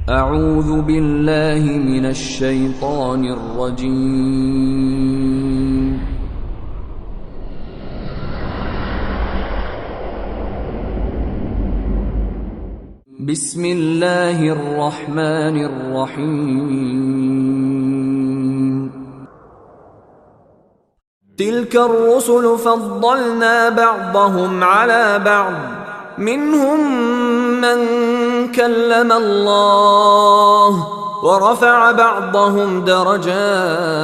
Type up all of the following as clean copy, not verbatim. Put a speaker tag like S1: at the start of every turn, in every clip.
S1: اعوذ بالله من الشیطان الرجیم. بسم الله الرحمن الرحیم. تلك الرسل فضلنا بعضهم على بعض منهم من كلم الله ورفع بعضهم درجات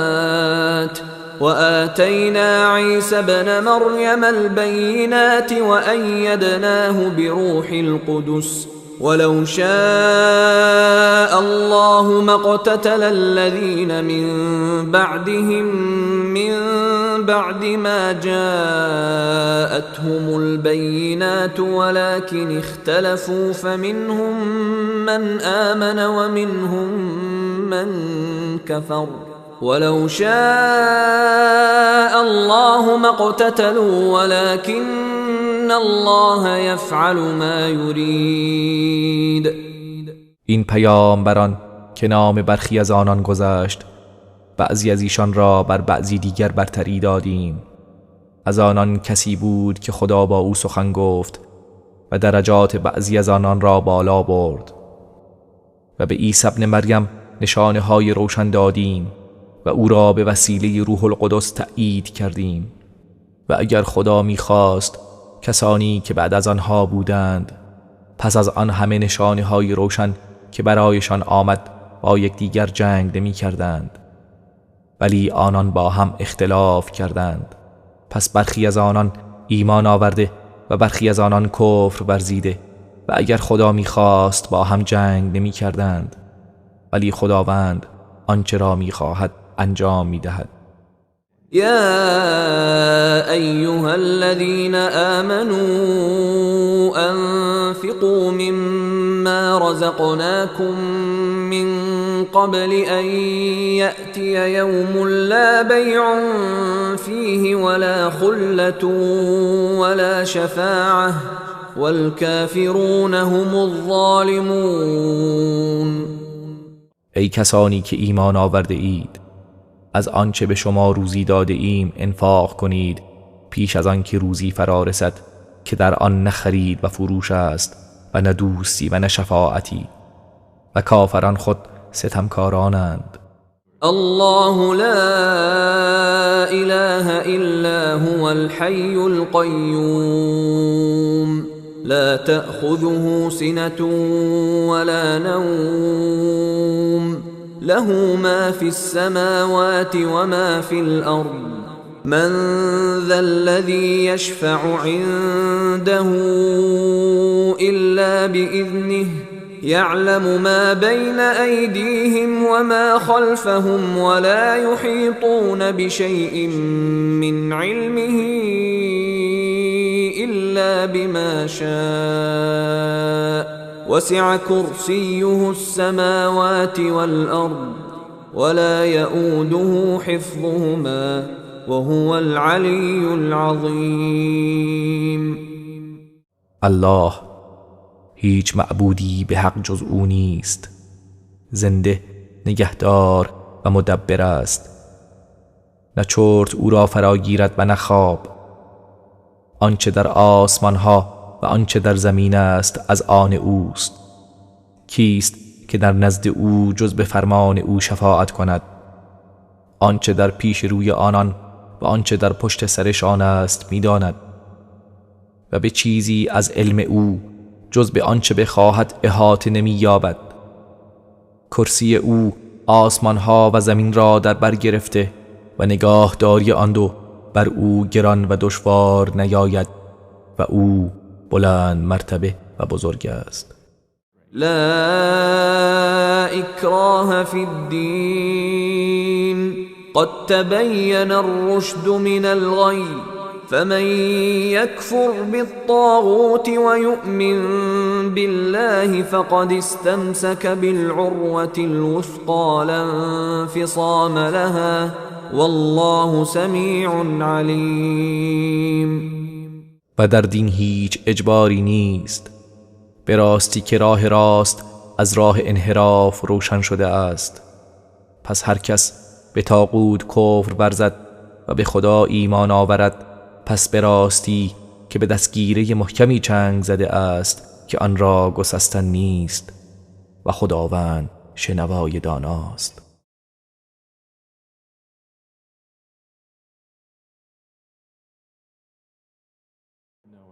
S1: وآتينا عيسى ابن مريم البينات وأيدناه بروح القدس ولو شاء الله ما اقتتل الذين من بعدهم من بعد ما جاءتهم البينات ولكن اختلفوا فمنهم من آمن ومنهم من كفر ولو شاء الله ما اقتتلوا ولكن الله يفعل ما يريد.
S2: این پیامبران که نام برخی از آنان گذشت، بعضی از ایشان را بر بعضی دیگر برتری دادیم. از آنان کسی بود که خدا با او سخن گفت و درجات بعضی از آنان را بالا برد و به عیسی ابن مریم نشانه های روشن دادیم و او را به وسیله روح القدس تأیید کردیم. و اگر خدا می‌خواست کسانی که بعد از آنها بودند پس از آن همه نشانه های روشن که برایشان آمد با یکدیگر جنگ نمی کردند، ولی آنان با هم اختلاف کردند. پس برخی از آنان ایمان آورده و برخی از آنان کفر ورزیده و اگر خدا می‌خواست با هم جنگ نمی کردند، ولی خداوند آنچه را می‌خواهد انجام می‌دهد.
S1: يا أيها الذين آمنوا أنفقوا مما رزقناكم من قبل أن يأتي يوم لا بيع فيه ولا خلة ولا شفاعة والكافرون هم الظالمون.
S2: ای کسانی که ایمان آورده اید، از آنچه به شما روزی داده ایم انفاق کنید پیش از آن که روزی فرا رسد که در آن نه خرید و فروش است و نه دوستی و نه شفاعتی و کافران خود ستمکارانند.
S1: الله لا اله الا هو الحي القيوم لا تأخذه سنة ولا نوم له ما في السماوات وما في الأرض من ذا الذي يشفع عنده إلا بإذنه يعلم ما بين أيديهم وما خلفهم ولا يحيطون بشيء من علمه إلا بما شاء وسع كرسيه السماوات والأرض ولا يؤوده حفظهما وهو العلي العظيم.
S2: الله هیچ معبودی به حق جز او نیست، زنده، نگهدار و مدبر است. نه چرت او را فراگیرد و نه خواب. آنچه در آسمان ها و آنچه در زمین است از آن اوست. کیست که در نزد او جز به فرمان او شفاعت کند؟ آنچه در پیش روی آنان و آنچه در پشت سرشان است می‌داند و به چیزی از علم او جز به آنچه بخواهد احاطه نمی‌یابد. کرسی او آسمان ها و زمین را در بر گرفته و نگاهداری آن دو بر او گران و دشوار نیاید و او بلند مرتبه و بزرگ است.
S1: لا اکراه فی الدین قد تبین الرشد من الغی فمن يكفر بالطاغوت ويؤمن بالله فقد استمسك بالعروة الوثقى لا انفصام لها والله سمیع علیم.
S2: و در دین هیچ اجباری نیست. به راستی که راه راست از راه انحراف روشن شده است. پس هر کس به طاغوت کفر ورزد و به خدا ایمان آورد، پس به راستی که به دستگیره محکمی چنگ زده است که آن را گسستن نیست و خداوند شنوای داناست.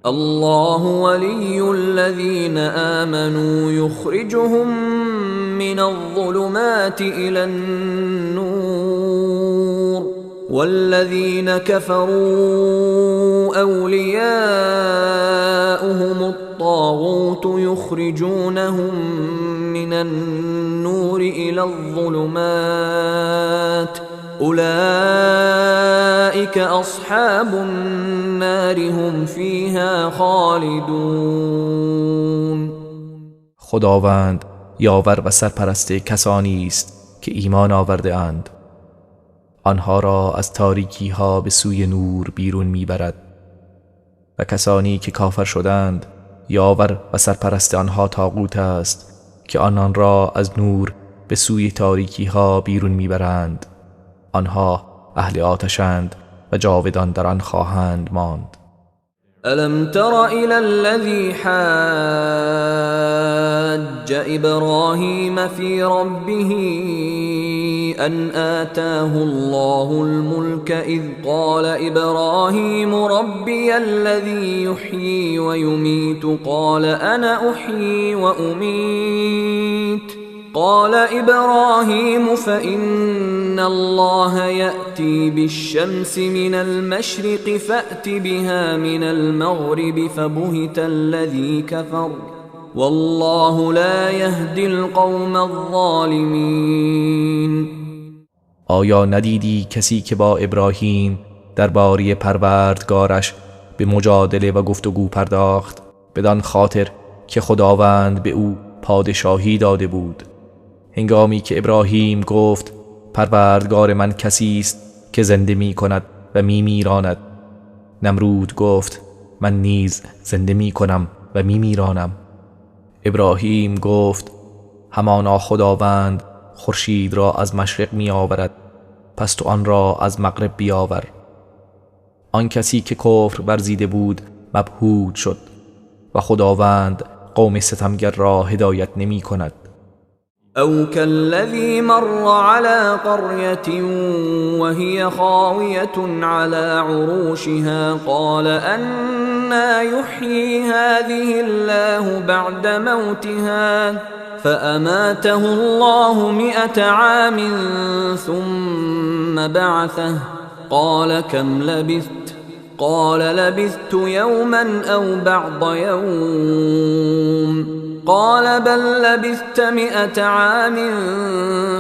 S1: الله ولي الذين آمنوا يخرجهم من الظلمات إلى النور والذين كفروا أولياؤهم الطاغوت يخرجونهم من النور إلى الظلمات أولئك أصحاب النار هم فيها خالدون.
S2: خداوند یاور و سرپرست کسانی است که ایمان آورده اند. آنها را از تاریکی ها به سوی نور بیرون میبرد و کسانی که کافر شدند یاور و سرپرست آنها طاغوت است که آنان را از نور به سوی تاریکی ها بیرون میبرند. آنها اهل آتشند و جاودان در آن خواهند ماند.
S1: ألم تر إلى الذي حاج إبراهيم في ربه أن آتاه الله الملك إذ قال إبراهيم ربي الذي يحيي ويميت قال أنا أحيي وأميت قال إبراهيم فإن الله يأتي بالشمس من المشرق فأت بها من المغرب فبهت الذي كفر والله لا يهدي القوم الظالمين.
S2: آیا ندیدی کسی که با ابراهیم درباره پروردگارش به مجادله و گفتگو پرداخت، بدان خاطر که خداوند به او پادشاهی داده بود؟ هنگامی که ابراهیم گفت پروردگار من کسی است که زنده می کند و می میراند، نمرود گفت من نیز زنده می کنم و می میرانم. ابراهیم گفت همانا خداوند خورشید را از مشرق می آورد، پس تو آن را از مغرب بیاور. آن کسی که کفر ورزیده بود مبهوت شد و خداوند قوم ستمگر را هدایت نمی کند.
S1: أو كالذي مر على قرية وهي خاوية على عروشها قال أنى يحيي هذه الله بعد موتها فأماته الله 100 عام ثم بعثه قال كم لبثت قال لبثت يوما أو بعض يوم قال بل لبثت 100 عام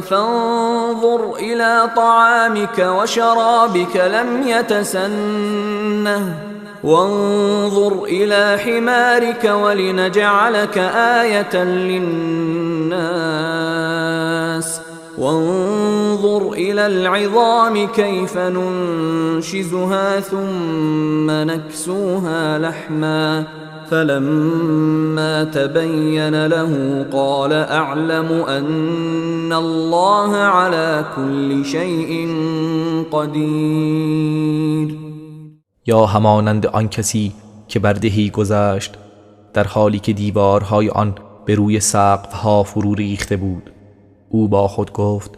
S1: فانظر إلى طعامك وشرابك لم يتسنه وانظر إلى حمارك ولنجعلك آية للناس وانظر إلى العظام كيف ننشزها ثم نكسوها لحما فلما تبين له قال أعلم أن الله على كل شيء قدير.
S2: یا همانند آن کسی که بر دهی گذشت در حالی که دیوارهای آن به روی سقفها فرو ریخته بود، او با خود گفت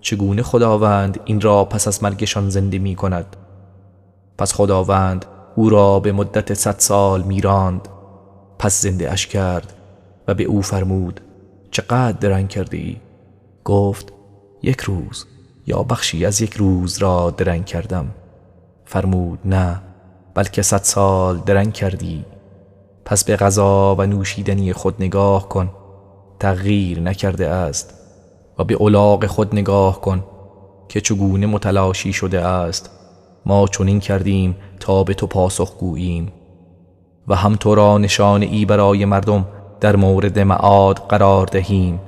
S2: چگونه خداوند این را پس از مرگشان زنده می کند؟ پس خداوند او را به مدت 100 سال میراند، پس زنده اش کرد و به او فرمود چقدر درنگ کرده ای؟ گفت 1 روز یا بخشی از 1 روز را درنگ کردم. فرمود نه، بلکه 100 سال درنگ کردی. پس به غذا و نوشیدنی خود نگاه کن، تغییر نکرده است، و به الاغ خود نگاه کن که چگونه متلاشی شده است. ما چنین کردیم تا به تو پاسخ گوییم و هم تو را نشانه ای برای مردم در مورد معاد قرار دهیم.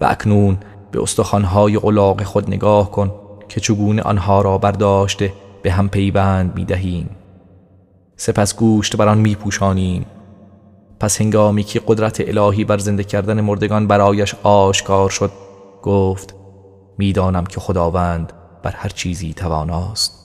S2: و اکنون به استخوان‌های الاغ خود نگاه کن که چگونه آنها را برداشته به هم پیوند می دهیم. سپس گوشت بر آن می پوشانیم. پس هنگامی که قدرت الهی بر زنده کردن مردگان برایش آشکار شد گفت میدانم که خداوند بر هر چیزی تواناست.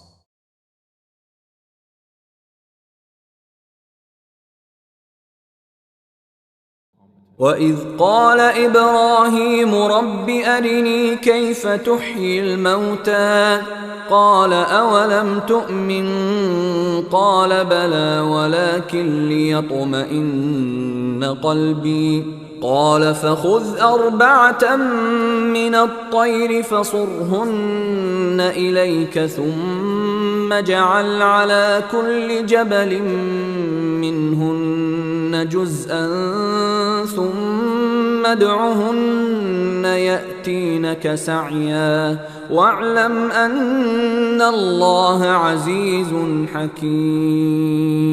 S1: وَإِذْ قَالَ إِبْرَاهِيمُ رَبِّ أَرِنِي كَيْفَ تُحْيِي الْمَوْتَى قَالَ أَوَلَمْ تُؤْمِنْ قَالَ بَلَى وَلَكِنْ لِيَطْمَئِنَّ قَلْبِي قَالَ فَخُذْ أَرْبَعَةً مِنَ الطَّيْرِ فَصُرْهُنَّ إِلَيْكَ ثُمَّ اجْعَلْ عَلَى كُلِّ جَبَلٍ مِّنْهُنَّ جُزْءًا ثُمَّ ادْعُهُنَّ يَأْتِينَكَ سَعْيًا وَاعْلَمْ أَنَّ اللَّهَ عَزِيزٌ حَكِيمٌ.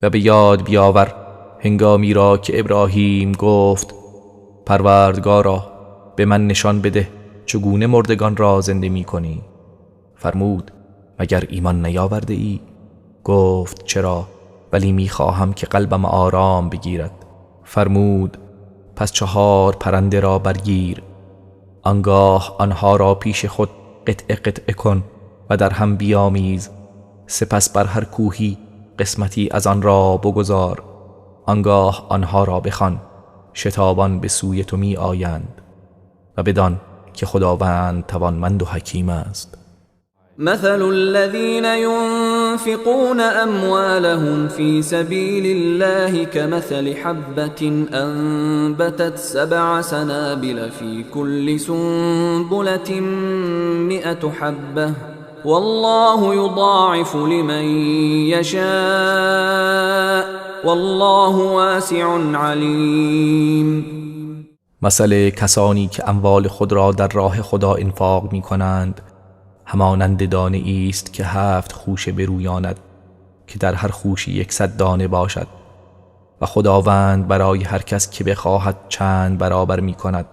S2: و به یاد بیاور هنگامی را که ابراهیم گفت پروردگارا به من نشان بده چگونه مردگان را زنده می کنی. فرمود مگر ایمان نیاورده ای؟ گفت چرا، ولی می خواهم که قلبم آرام بگیرد. فرمود پس 4 پرنده را برگیر، آنگاه آنها را پیش خود قطعه قطعه کن و در هم بیامیز، سپس بر هر کوهی قسمتی از آن را بگذار، آنگاه آنها را بخوان، شتابان به سوی تو می آیند و بدان که خداوند توانمند و حکیم است.
S1: مثل الذين ينفقون أموالهم في سبيل الله كمثل حبة أنبتت 7 سنابل في كل سنبلة 100 حبة والله يضاعف لمن يشاء والله واسع علیم.
S2: مثل کسانی که اموال خود را در راه خدا انفاق می کنند همانند دانه است که 7 خوشه برویاند که در هر خوشی 100 دانه باشد و خداوند برای هر کس که بخواهد چند برابر می کند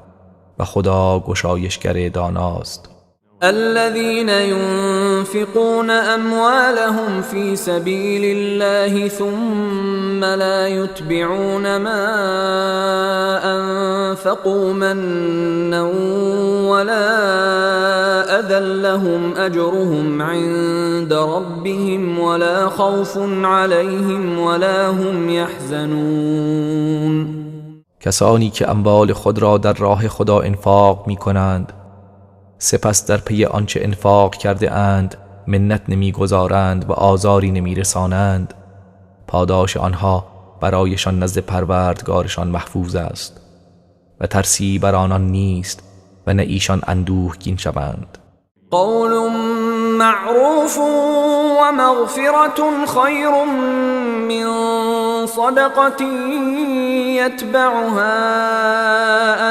S2: و خدا گشایشگر داناست.
S1: الذين ينفقون أموالهم في سبيل الله ثم لا يتبعون ما أنفقوا منا ولا أذى لهم أجرهم عند ربهم ولا خوف عليهم ولا هم يحزنون.
S2: کسانی که اموال خود را در راه خدا انفاق می کنند سپس در پی آنچه انفاق کرده اند منت نمیگذارند و آزاری نمیرسانند، پاداش آنها برایشان نزد پروردگارشان محفوظ است و ترسی بر آنان نیست و نه ایشان اندوهگین شوند.
S1: قول معروف و مغفرة خیر من صدقة یتبعها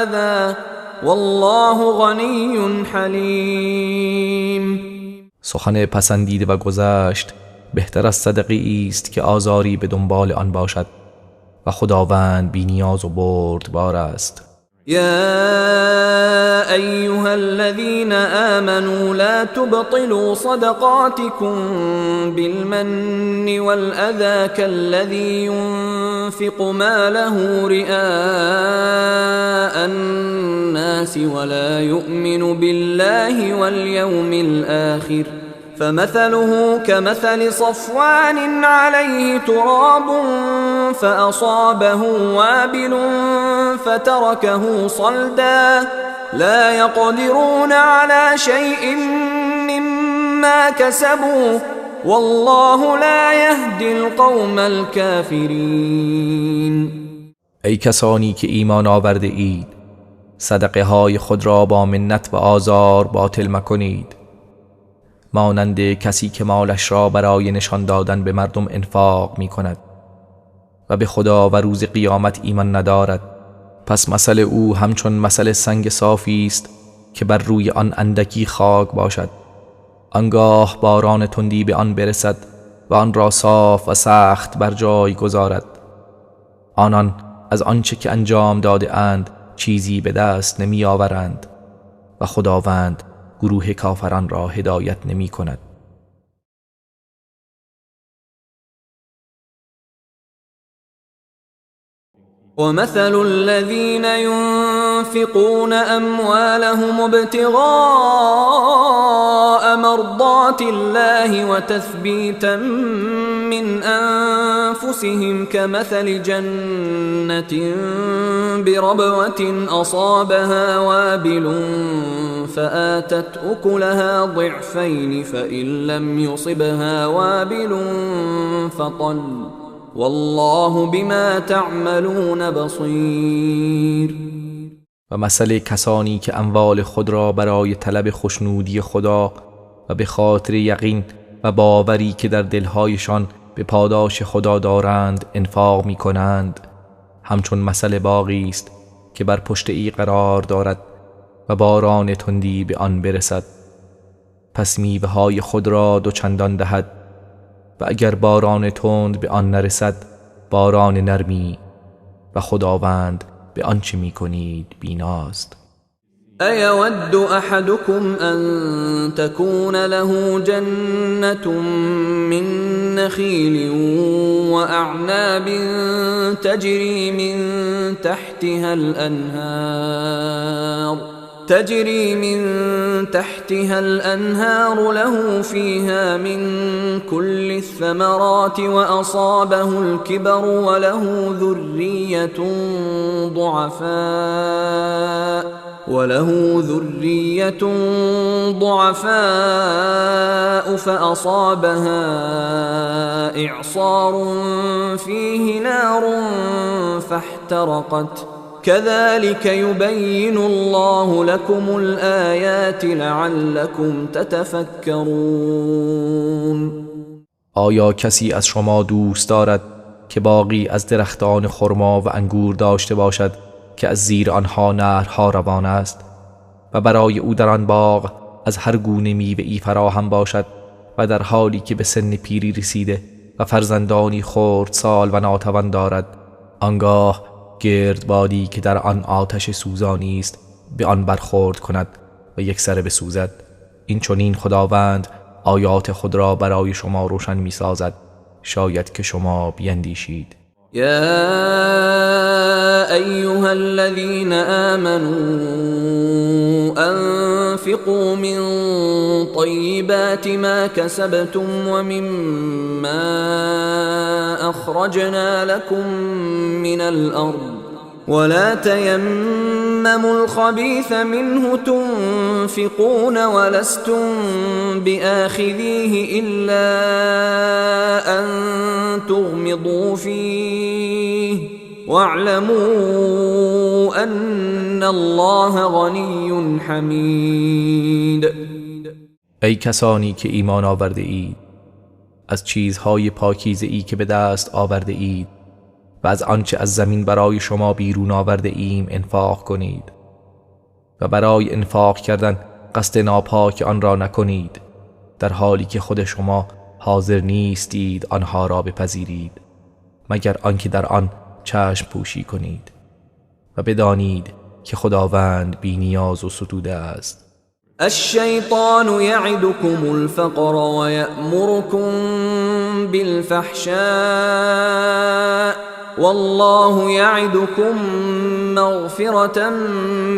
S1: اذى والله غنی حلیم.
S2: سخن پسندیده و گذشت بهتر از صدقه است که آزاری به دنبال آن باشد و خداوند بی نیاز و بردبار است.
S1: يا أيها الذين آمنوا لا تبطلوا صدقاتكم بالمن والأذى كالذي ينفق ماله رئاء الناس ولا يؤمن بالله واليوم الآخر فمثله كمثل صفوان عليه تراب فأصابه وابل فتركه صلدا لا يقدرون على شيء مما كسبوا والله لا يهدي القوم الكافرين.
S2: ای کسانی که ایمان آورده اید صدقه های خود را با منت و آزار باطل مکنید، مانند کسی که مالش را برای نشان دادن به مردم انفاق می کند و به خدا و روز قیامت ایمان ندارد، پس مثل او همچون مثل سنگ صافی است که بر روی آن اندکی خاک باشد، آنگاه باران تندی به آن برسد و آن را صاف و سخت بر جای گذارد. آنان از آنچه که انجام داده اند چیزی به دست نمی آورند و خداوند گروه کافران را هدایت نمی کند.
S1: ومثل الذين ينفقون أموالهم ابتغاء مرضات الله وتثبيتا من أنفسهم كمثل جنة بربوة أصابها وابل فآتت أكلها ضعفين فإن لم يصبها وابل فطل والله بما تعملون بصیر.
S2: و مثل کسانی که اموال خود را برای طلب خوشنودی خدا و به خاطر یقین و باوری که در دلهایشان به پاداش خدا دارند انفاق می کنند همچون مثل باغی است که بر پشت ای قرار دارد و باران تندی به آن برسد، پس میوه های خود را دوچندان دهد و اگر باران تند به آن نرسد باران نرمی و خداوند به آنچه می کنید بیناست.
S1: أيود أحدكم أن تكون له جنة من نخيل وأعناب تجري من تحتها الأنهار له فيها من كل الثمرات وأصابه الكبر وله ذرية ضعفاء فأصابها إعصار فيه نار فاحترقت كذلك يبين الله لكم الآيات لعلكم تتفكرون.
S2: آیا کسی از شما دوست دارد که باغی از درختان خرما و انگور داشته باشد که از زیر آنها نهرها روان است و برای او در آن باغ از هر گونه میوه‌ای فراهم باشد و در حالی که به سن پیری رسیده و فرزندانی خردسال و ناتوان دارد، آنگاه گردبادی که در آن آتش سوزانی است به آن برخورد کند و یکسره بسوزد؟ این چنین خداوند آیات خود را برای شما روشن می سازد، شاید که شما بیندیشید.
S1: يا أيها الذين آمنوا أنفقوا من طيبات ما كسبتم ومما أخرجنا لكم من الأرض ولا تيمموا الخبيث منه تنفقون ولستم بآخذيه إلا أن تغمضوا فيه واعلموا أن الله غني حمید.
S2: ای کسانی که ایمان آورده اید، از چیزهای پاکیزه ای که به دست آورده اید و از آنچه از زمین برای شما بیرون آورده ایم انفاق کنید و برای انفاق کردن قصد ناپاک آن را نکنید، در حالی که خود شما حاضر نیستید آنها را بپذیرید مگر آنکه در آن چشم پوشی کنید و بدانید که خداوند بی نیاز و ستوده است.
S1: الشیطان یعدکم الفقر و یأمرکم بالفحشاء والله یعدکم مغفرة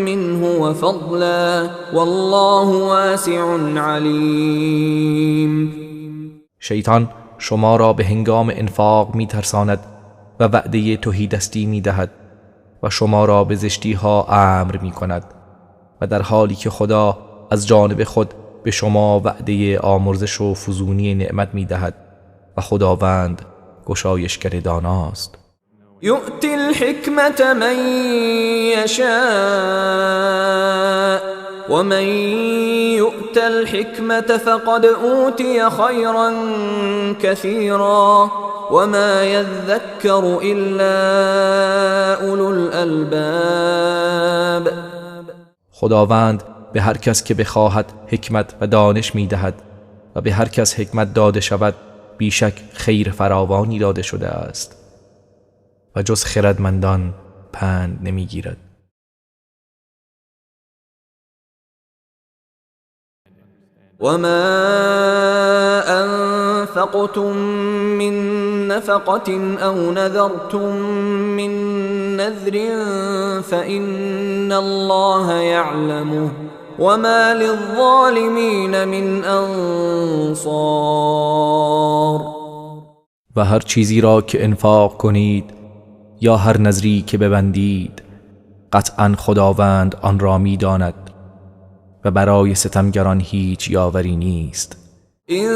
S1: منه وفضلا والله واسع علیم.
S2: شیطان شما را به هنگام انفاق می ترساند و وعده تهیدستی می دهد و شما را به زشتی ها امر می کند و در حالی که خدا از جانب خود به شما وعده آمرزش و فزونی نعمت می دهد و خداوند گشایشگر داناست.
S1: یؤتی الحکمة من یشاء ومن یؤت الحکمة فقد اوتی خیرا کثیرا وما یذکر الا اولو الالباب.
S2: خداوند به هر کس که بخواهد حکمت و دانش می دهد و به هر کس حکمت داده شود بیشک خیر فراوانی داده شده است و جز خردمندان پند نمی گیرد.
S1: وما أنفقتم من نفقة أو نذرتم من نذر فإن الله يعلمه وما للظالمين من انصار.
S2: و هر چیزی را که انفاق کنید یا هر نذری که ببندید قطعا خداوند آن را می داند و برای ستمگران هیچ یاوری نیست.
S1: إن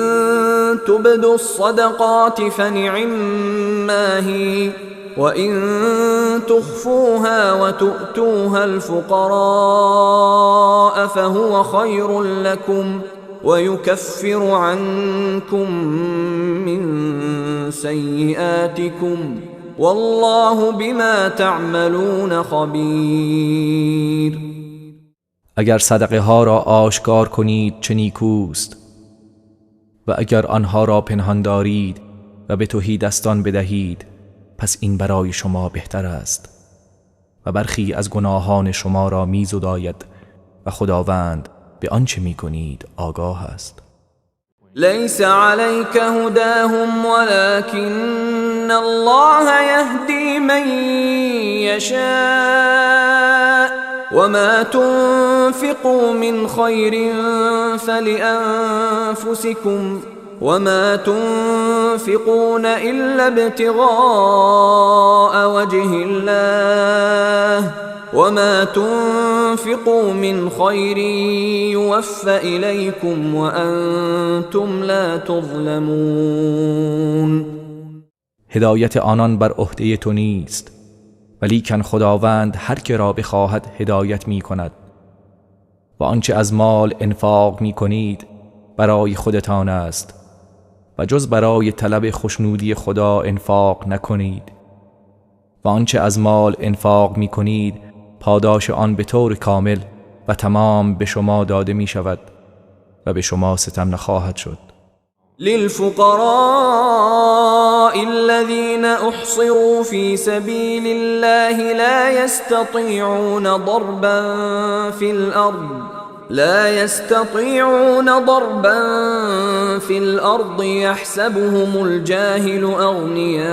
S1: تبدوا الصدقات فنعما هي وإن تخفوها وتؤتوها الفقراء فهو خير لكم ويكفر عنكم من سيئاتكم والله بما تعملون خبير.
S2: اگر صدقه ها را آشکار کنید چه نیکوست و اگر آنها را پنهان دارید و به تهیدستان بدهید پس این برای شما بهتر است و برخی از گناهان شما را میزداید و خداوند به آنچه میکنید آگاه است.
S1: ليس عليك هداهم ولكن الله يهدي من يشاء وما تنفقوا من خير فلأنفسكم وما تنفقون إلا ابتغاء وجه الله وما تنفقوا من خير يوفى إليكم وأنتم لا تظلمون.
S2: هدایت آنان بر عهده تو نیست ولیکن خداوند هر که را بخواهد هدایت می کند و آنچه از مال انفاق می کنید برای خودتان است و جز برای طلب خوشنودی خدا انفاق نکنید و آنچه از مال انفاق می کنید پاداش آن به طور کامل و تمام به شما داده می شود و به شما ستم نخواهد شد.
S1: للفقراء الذين احصروا في سبيل الله لا يستطيعون ضربا في الأرض يحسبهم الجاهل أغنياء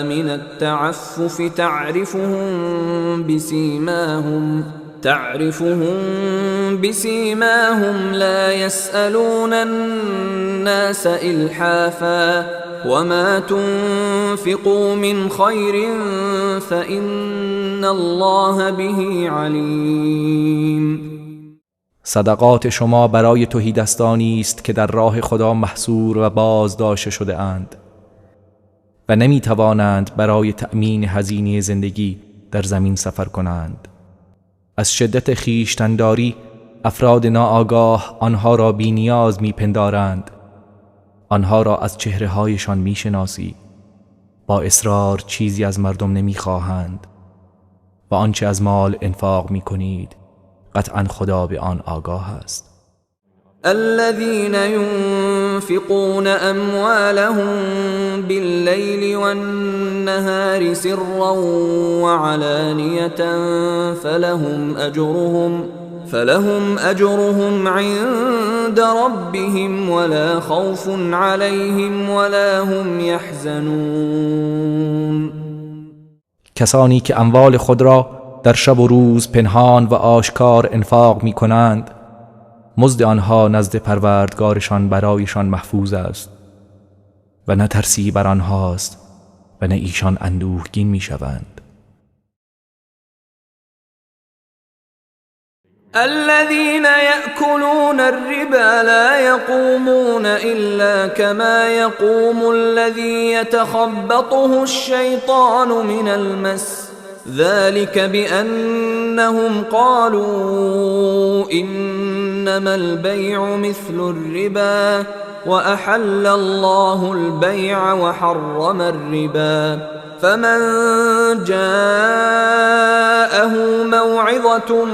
S1: من التعفف تعرفهم بسيماهم لا يسألون الناس إلحافا وما تنفقوا من خير فإن الله به عليم.
S2: صدقات شما برای تهیدستانی است که در راه خدا محصور و بازداشته شده اند و نمی توانند برای تأمین هزینه زندگی در زمین سفر کنند. از شدت خویشتن‌داری افراد ناآگاه آنها را بی نیاز می پندارند. آنها را از چهره هایشان می شناسی. با اصرار چیزی از مردم نمی خواهند و آنچه از مال انفاق می کنید قطعا خدا به آن آگاه است.
S1: الذين ينفقون أموالهم بالليل والنهار سرا وعلانية فلهم أجرهم عند ربهم ولا خوف عليهم ولا هم يحزنون.
S2: کسانی که اموال خود را در شب و روز پنهان و آشکار انفاق می کنند مزد آنها نزد پروردگارشان برایشان محفوظ است و نه ترسی بر آنهاست و نه ایشان اندوهگین می شوند.
S1: الذين يأكلون الربا لا يقومون إلا كما يقوم الذي يتخبطه الشيطان من المس ذلك بأنهم قالوا إنما البيع مثل الربا وأحل الله البيع وحرم الربا فمن جاءه موعظة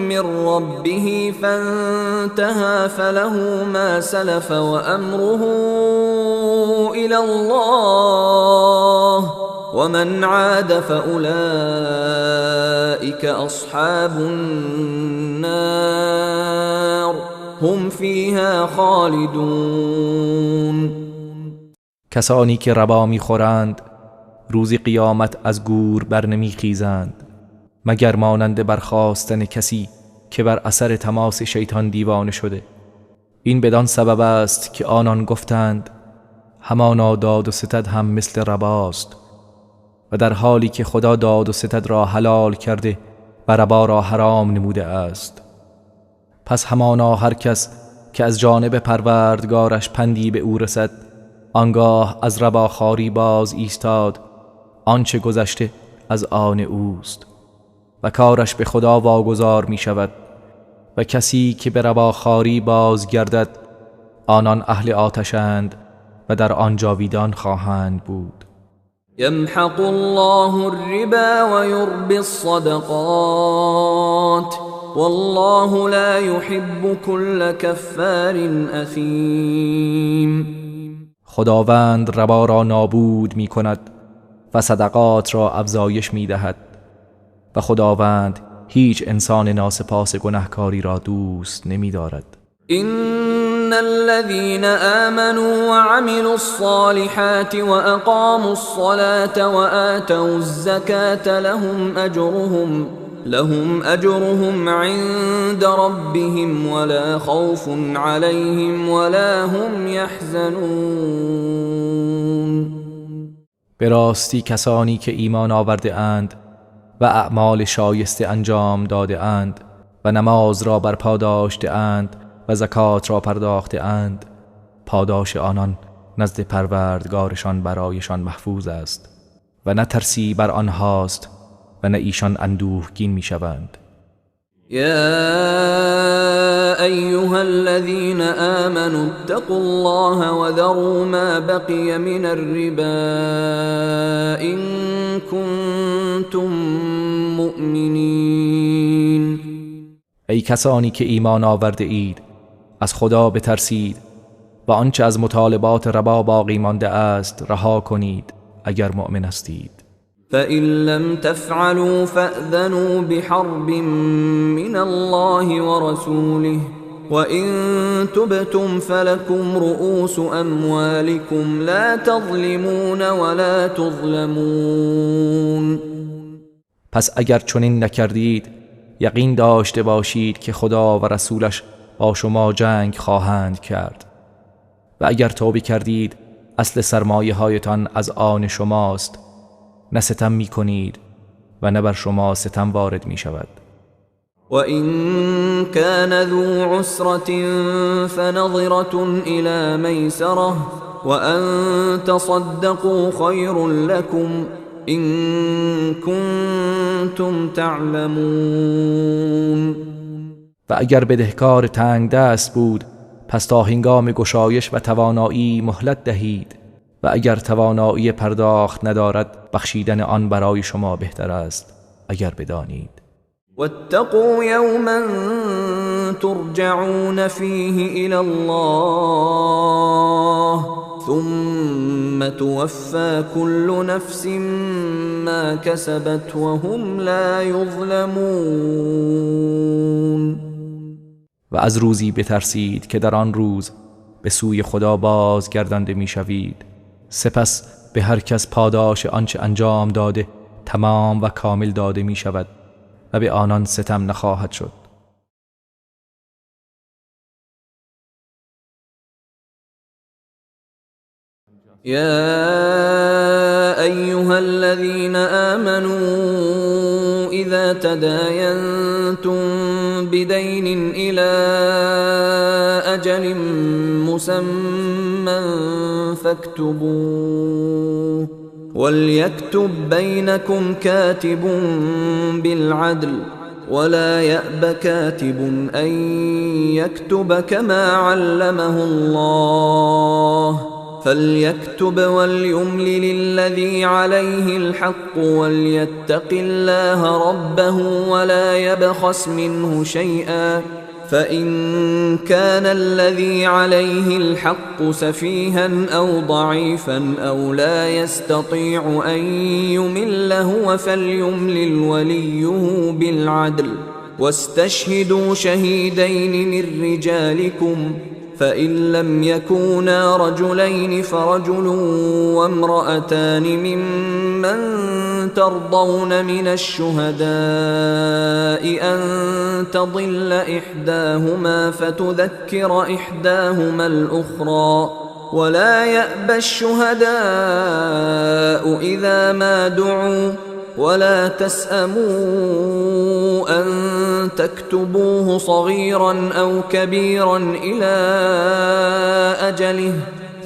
S1: من ربه فانتهى فله ما سلف وأمره إلى الله ومن عاد فأولئك أصحاب النار هم فیها خالدون.
S2: کسانی که ربا میخورند روز قیامت از گور بر نمیخیزند مگر مانند برخاستن کسی که بر اثر تماس شیطان دیوانه شده. این بدان سبب است که آنان گفتند همانا داد و ستد هم مثل رباست، و در حالی که خدا داد و ستد را حلال کرده و ربا را حرام نموده است. پس همانا هر کس که از جانب پروردگارش پندی به او رسد آنگاه از رباخواری باز ایستاد، آنچه گذشته از آن اوست و کارش به خدا واگذار می شود. و کسی که به رباخواری باز گردد آنان اهل آتشند و در آن جاویدان خواهند بود.
S1: یمحق الله الربا و یربی الصدقات والله لا يحب كل كفار اثیم.
S2: خداوند ربا را نابود می کند و صدقات را افزایش می دهد و خداوند هیچ انسان ناسپاس گناهکاری را دوست نمی دارد.
S1: إن الذين آمنوا وعملوا الصالحات وأقاموا الصلاة وآتوا الزكاة لهم أجرهم عند ربهم ولا خوف عليهم ولا هم يحزنون.
S2: به راستی کسانی که ایمان آورده اند و اعمال شایسته انجام داده اند و نماز را برپا داشته اند و زکات را پرداخته اند، پاداش آنان نزد پروردگارشان برایشان محفوظ است و نه ترسی بر آنهاست و نه ایشان اندوهگین می شوند.
S1: يا أيها الذين آمنوا اتقوا الله وذروا ما بقي من الربا إن كنتم مؤمنين.
S2: ای کسانی که ایمان آورده اید از خدا بترسید و آنچه از مطالبات ربا باقی مانده است رها کنید اگر مؤمن هستید.
S1: فإن لم تفعلوا فأذنوا بحرب من الله ورسوله وإن تبتم فلكم رؤوس أموالكم لا تظلمون ولا تظلمون.
S2: پس اگر چنین نکردید یقین داشته باشید که خدا و رسولش با شما جنگ خواهند کرد و اگر توبه کردید اصل سرمایه هایتان از آن شماست، نه ستم می کنید و نه بر شما ستم وارد می شود.
S1: وَإِن كَانَ ذُو عُسْرَةٍ فَنَظِرَةٌ إِلَى مَيْسَرَةٍ وَأَن تَصَدَّقُوا خَيْرٌ لَكُمْ إِن كُنتُمْ تَعْلَمُونَ.
S2: و اگر بدهکار تنگ دست بود پس تا هنگام گشایش و توانایی مهلت دهید و اگر توانایی پرداخت ندارد بخشیدن آن برای شما بهتر است اگر بدانید.
S1: واتقوا يوما ترجعون فيه إلى الله ثم توفى كل نفس ما كسبت وهم لا يظلمون.
S2: و از روزی بترسید که در آن روز به سوی خدا بازگردانده میشوید، سپس به هر کس پاداش آنچه انجام داده تمام و کامل داده می شود و به آنان ستم نخواهد شد.
S1: يا أيها الذين آمنوا إذا تداينتم بدين إلى أجل مسمى فاكتبوه وليكتب بينكم كاتب بالعدل ولا يأب كاتب أن يكتب كما علمه الله فليكتب وليملل الذي عليه الحق وليتق الله ربه ولا يبخس منه شيئا فإن كان الذي عليه الحق سفيها أو ضعيفا أو لا يستطيع أن يمل هو فليملل وليه بالعدل واستشهدوا شهيدين من رجالكم فإن لم يكونا رجلين فرجل وامرأتان ممن ترضون من الشهداء أن تضل إحداهما فتذكر إحداهما الأخرى ولا يأبى الشهداء إذا ما دعوا ولا تسأموا أن تكتبوه صغيرا أو كبيرا إلى أجله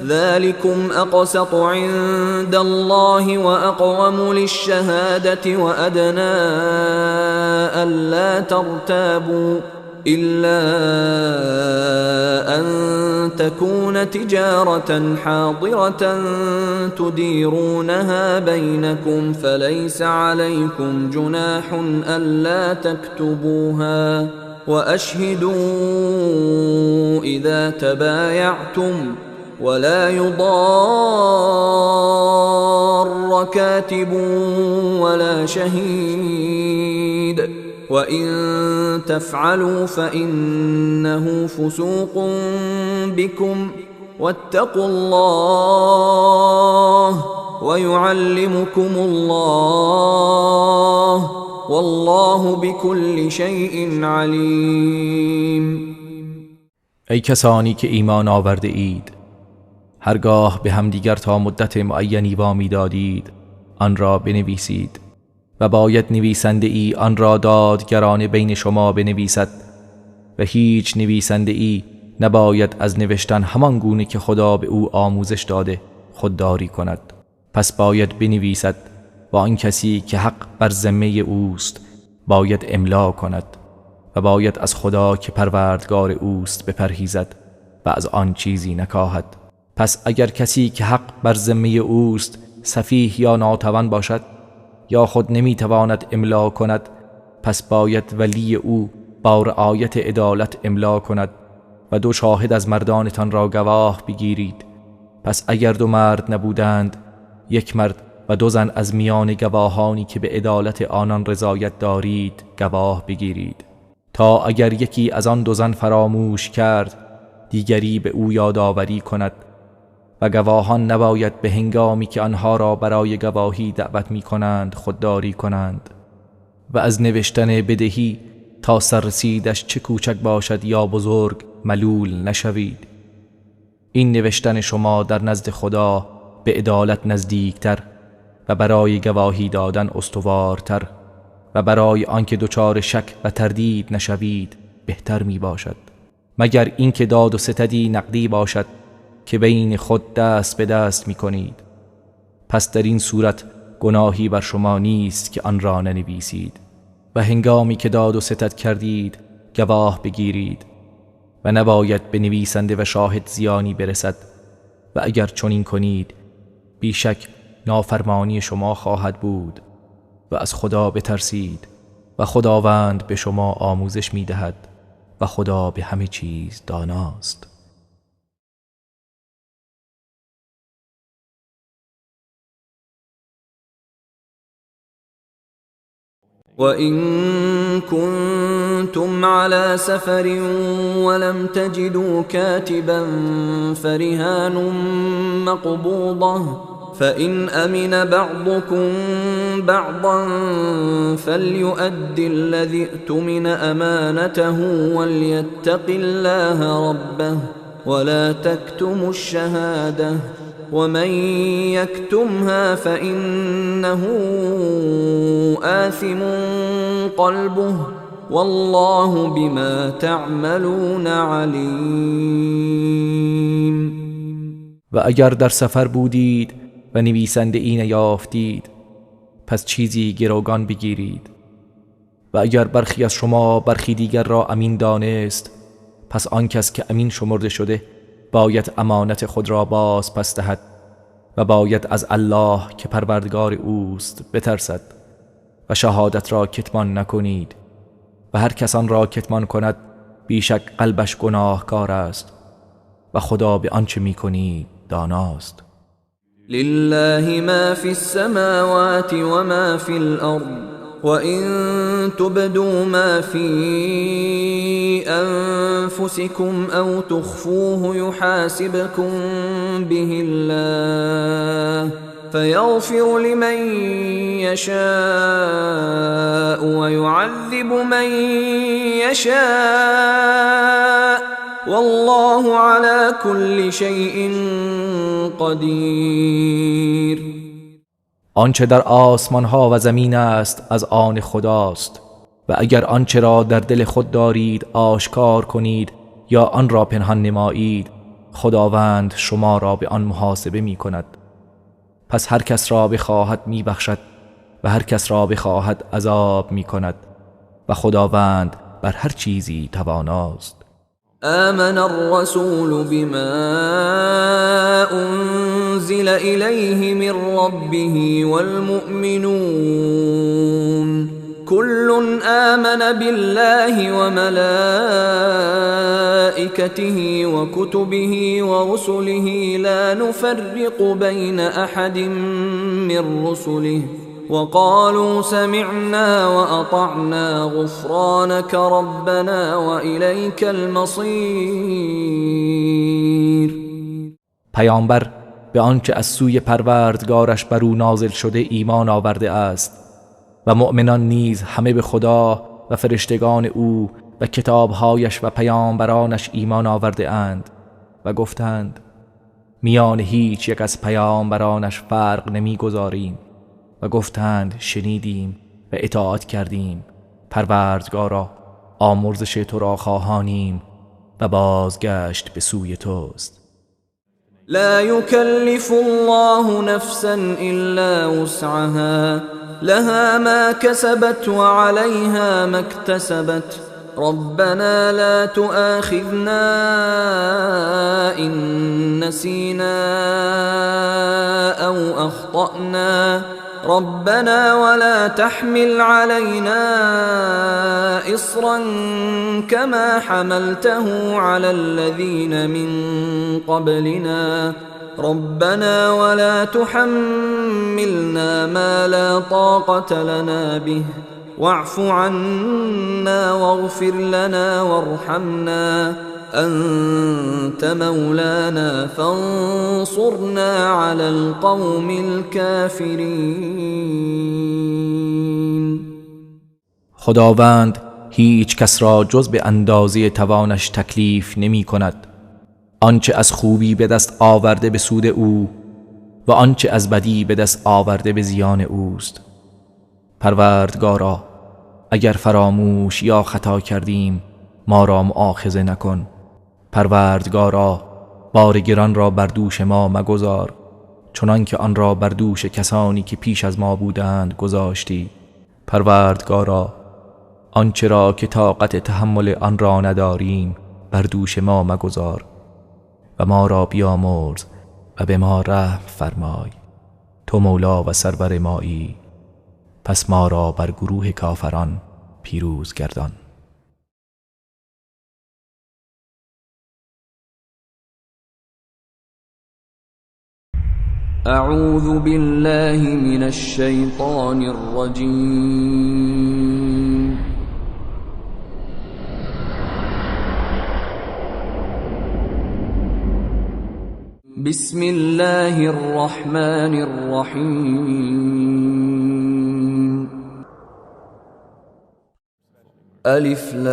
S1: ذلكم أقسط عند الله وأقوم للشهادة وأدنى ألا ترتابوا إلا أن تكون تجارة حاضرة تديرونها بينكم فليس عليكم جناح ألا تكتبوها وأشهدوا إذا تبايعتم ولا يضار كاتب ولا شهيد وإن تفعلوا فإنه فسوق بكم واتقوا الله ويعلمكم الله والله بكل شيء علیم.
S2: ای کسانی که ایمان آورده اید، هرگاه به همدیگر تا مدت معینی وامی دادید آن را بنویسید و باید نویسنده ای آن را دادگرانه بین شما بنویسد و هیچ نویسنده ای نباید از نوشتن همان گونه که خدا به او آموزش داده خودداری کند. پس باید بنویسد و آن کسی که حق بر ذمه اوست باید املا کند و باید از خدا که پروردگار اوست بپرهیزد و از آن چیزی نکاهد. پس اگر کسی که حق بر ذمه اوست سفیه یا ناتوان باشد یا خود نمیتواند املا کند، پس باید ولی او با رعایت عدالت املا کند و 2 شاهد از مردانتان را گواه بگیرید. پس اگر 2 مرد نبودند 1 مرد و 2 زن از میان گواهانی که به عدالت آنان رضایت دارید گواه بگیرید، تا اگر یکی از آن 2 زن فراموش کرد دیگری به او یادآوری کند و گواهان نباید به هنگامی که آنها را برای گواهی دعوت می کنند خودداری کنند. و از نوشتن بدهی تا سررسیدش چه کوچک باشد یا بزرگ ملول نشوید. این نوشتن شما در نزد خدا به عدالت نزدیکتر و برای گواهی دادن استوارتر و برای آنکه دچار شک و تردید نشوید بهتر می باشد، مگر اینکه داد و ستدی نقدی باشد که بین خود دست به دست می کنید. پس در این صورت گناهی بر شما نیست که آن را ننویسید و هنگامی که داد و ستد کردید گواه بگیرید و نباید به نویسنده و شاهد زیانی برسد و اگر چنین کنید بیشک نافرمانی شما خواهد بود و از خدا بترسید و خداوند به شما آموزش می دهد و خدا به همه چیز داناست.
S1: وَإِن كُنتُمْ عَلَى سَفَرٍ وَلَمْ تَجِدُوا كَاتِبًا فَرِهَانٌ مَّقْبُوضَةٌ فَإِنْ أَمِنَ بَعْضُكُمْ بَعْضًا فَلْيُؤَدِّ الَّذِي اؤْتُمِنَ أَمَانَتَهُ وَلْيَتَّقِ اللَّهَ رَبَّهُ وَلَا تَكْتُمُوا الشَّهَادَةَ ومن يكتمها فإنه آثم قلبه والله بما تعملون علیم.
S2: و اگر در سفر بودید و نویسنده ای نیافتید پس چیزی گروگان بگیرید و اگر برخی از شما برخی دیگر را امین دانست پس آن کس که امین شمرده شده باید امانت خود را باز پس دهد و باید از الله که پروردگار اوست بترسد و شهادت را کتمان نکنید و هر کس آن را کتمان کند بیشک قلبش گناهکار است و خدا به آنچه می‌کنید داناست.
S1: لله ما فی السماوات و ما فی الارض وَإِن تُبْدُوا مَا فِي أَنفُسِكُمْ أَوْ تُخْفُوهُ يُحَاسِبْكُم بِهِ اللَّهُ فَيَغْفِرُ لِمَن يَشَاءُ وَيُعَذِّبُ مَن يَشَاءُ وَاللَّهُ عَلَى كُلِّ شَيْءٍ قَدِيرٌ.
S2: آنچه در آسمان ها و زمین است از آن خداست و اگر آنچه را در دل خود دارید آشکار کنید یا آن را پنهان نمایید خداوند شما را به آن محاسبه می کند. پس هر کس را بخواهد می بخشد و هر کس را بخواهد عذاب می کند و خداوند بر هر چیزی تواناست.
S1: آمن الرسول بما أنزل إليه من ربه والمؤمنون كل آمن بالله وملائكته وكتبه ورسله لا نفرق بين أحد من رسله وقالوا سمعنا وأطعنا غفرانك ربنا وإليك المصير.
S2: پیامبر به آنچه از سوی پروردگارش بر او نازل شده ایمان آورده است و مؤمنان نیز همه به خدا و فرشتگان او و کتابهایش و پیامبرانش ایمان آورده اند و گفتند میان هیچ یک از پیامبرانش فرق نمیگذاریم و گفتند شنیدیم و اطاعت کردیم، پروردگارا آمرزش تو را خواهانیم و بازگشت به سوی توست.
S1: لا يكلف الله نفسا إلا وسعها لها ما كسبت وعليها ما اكتسبت ربنا لا تؤاخذنا إن نسينا أو أخطأنا ربنا ولا تحمل علينا إصرا كما حملته على الذين من قبلنا ربنا ولا تحملنا ما لا طاقة لنا به واعف عنا واغفر لنا وارحمنا أنت مولانا فانصرنا على القوم الكافرين.
S2: خداوند هیچ کس را جز به اندازه توانش تکلیف نمی کند. آنچه از خوبی به دست آورده به سود او و آنچه از بدی به دست آورده به زیان اوست. پروردگارا اگر فراموش یا خطا کردیم ما را مؤاخذه نکن. پروردگارا بار گران را بر دوش ما مگذار چنان که آن را بر دوش کسانی که پیش از ما بودند گذاشتی. پروردگارا آنچه را که طاقت تحمل آن را نداریم بر دوش ما مگذار و ما را بیامرز و به ما رحم فرمای. تو مولا و سرور مایی، پس ما را بر گروه کافران پیروز گردان.
S1: اعوذ بالله من الشیطان الرجیم. بسم الله الرحمن الرحیم. الف لام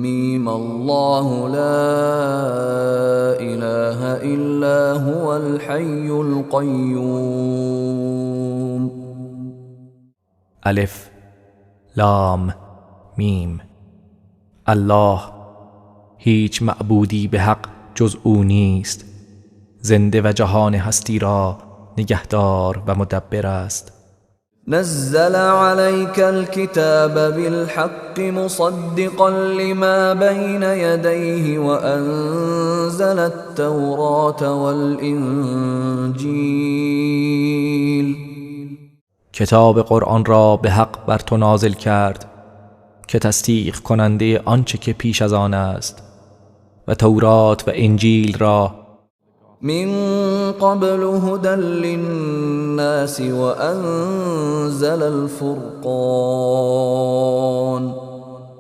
S1: میم الله لا اله الا هو الحي القيوم.
S2: الف لام میم الله هیچ معبودی به حق جز او نیست، زنده و جهان هستی را نگهدار و مدبر است.
S1: نزل عليك الكتاب بالحق مصدقا لما بين يديه وأنزل التوراة والإنجيل.
S2: کتاب قرآن را به حق بر تو نازل کرد که تصدیق کننده آنچه که پیش از آن است و تورات و انجیل را.
S1: من قبل هدى للناس وأنزل الفرقان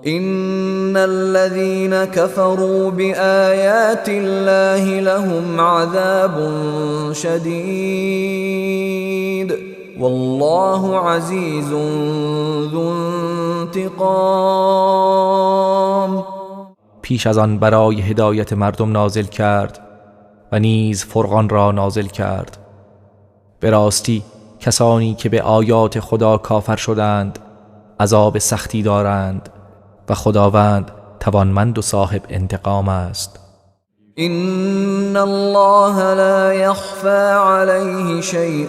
S1: إن الذين كفروا بآيات الله لهم عذاب شديد والله عزيز ذو انتقام.
S2: پیش از آن برای هدایت مردم نازل کرد و نیز فرقان را نازل کرد. به راستی کسانی که به آیات خدا کافر شدند عذاب سختی دارند و خداوند توانمند و صاحب انتقام است.
S1: إن الله لا يخفى عليه شيء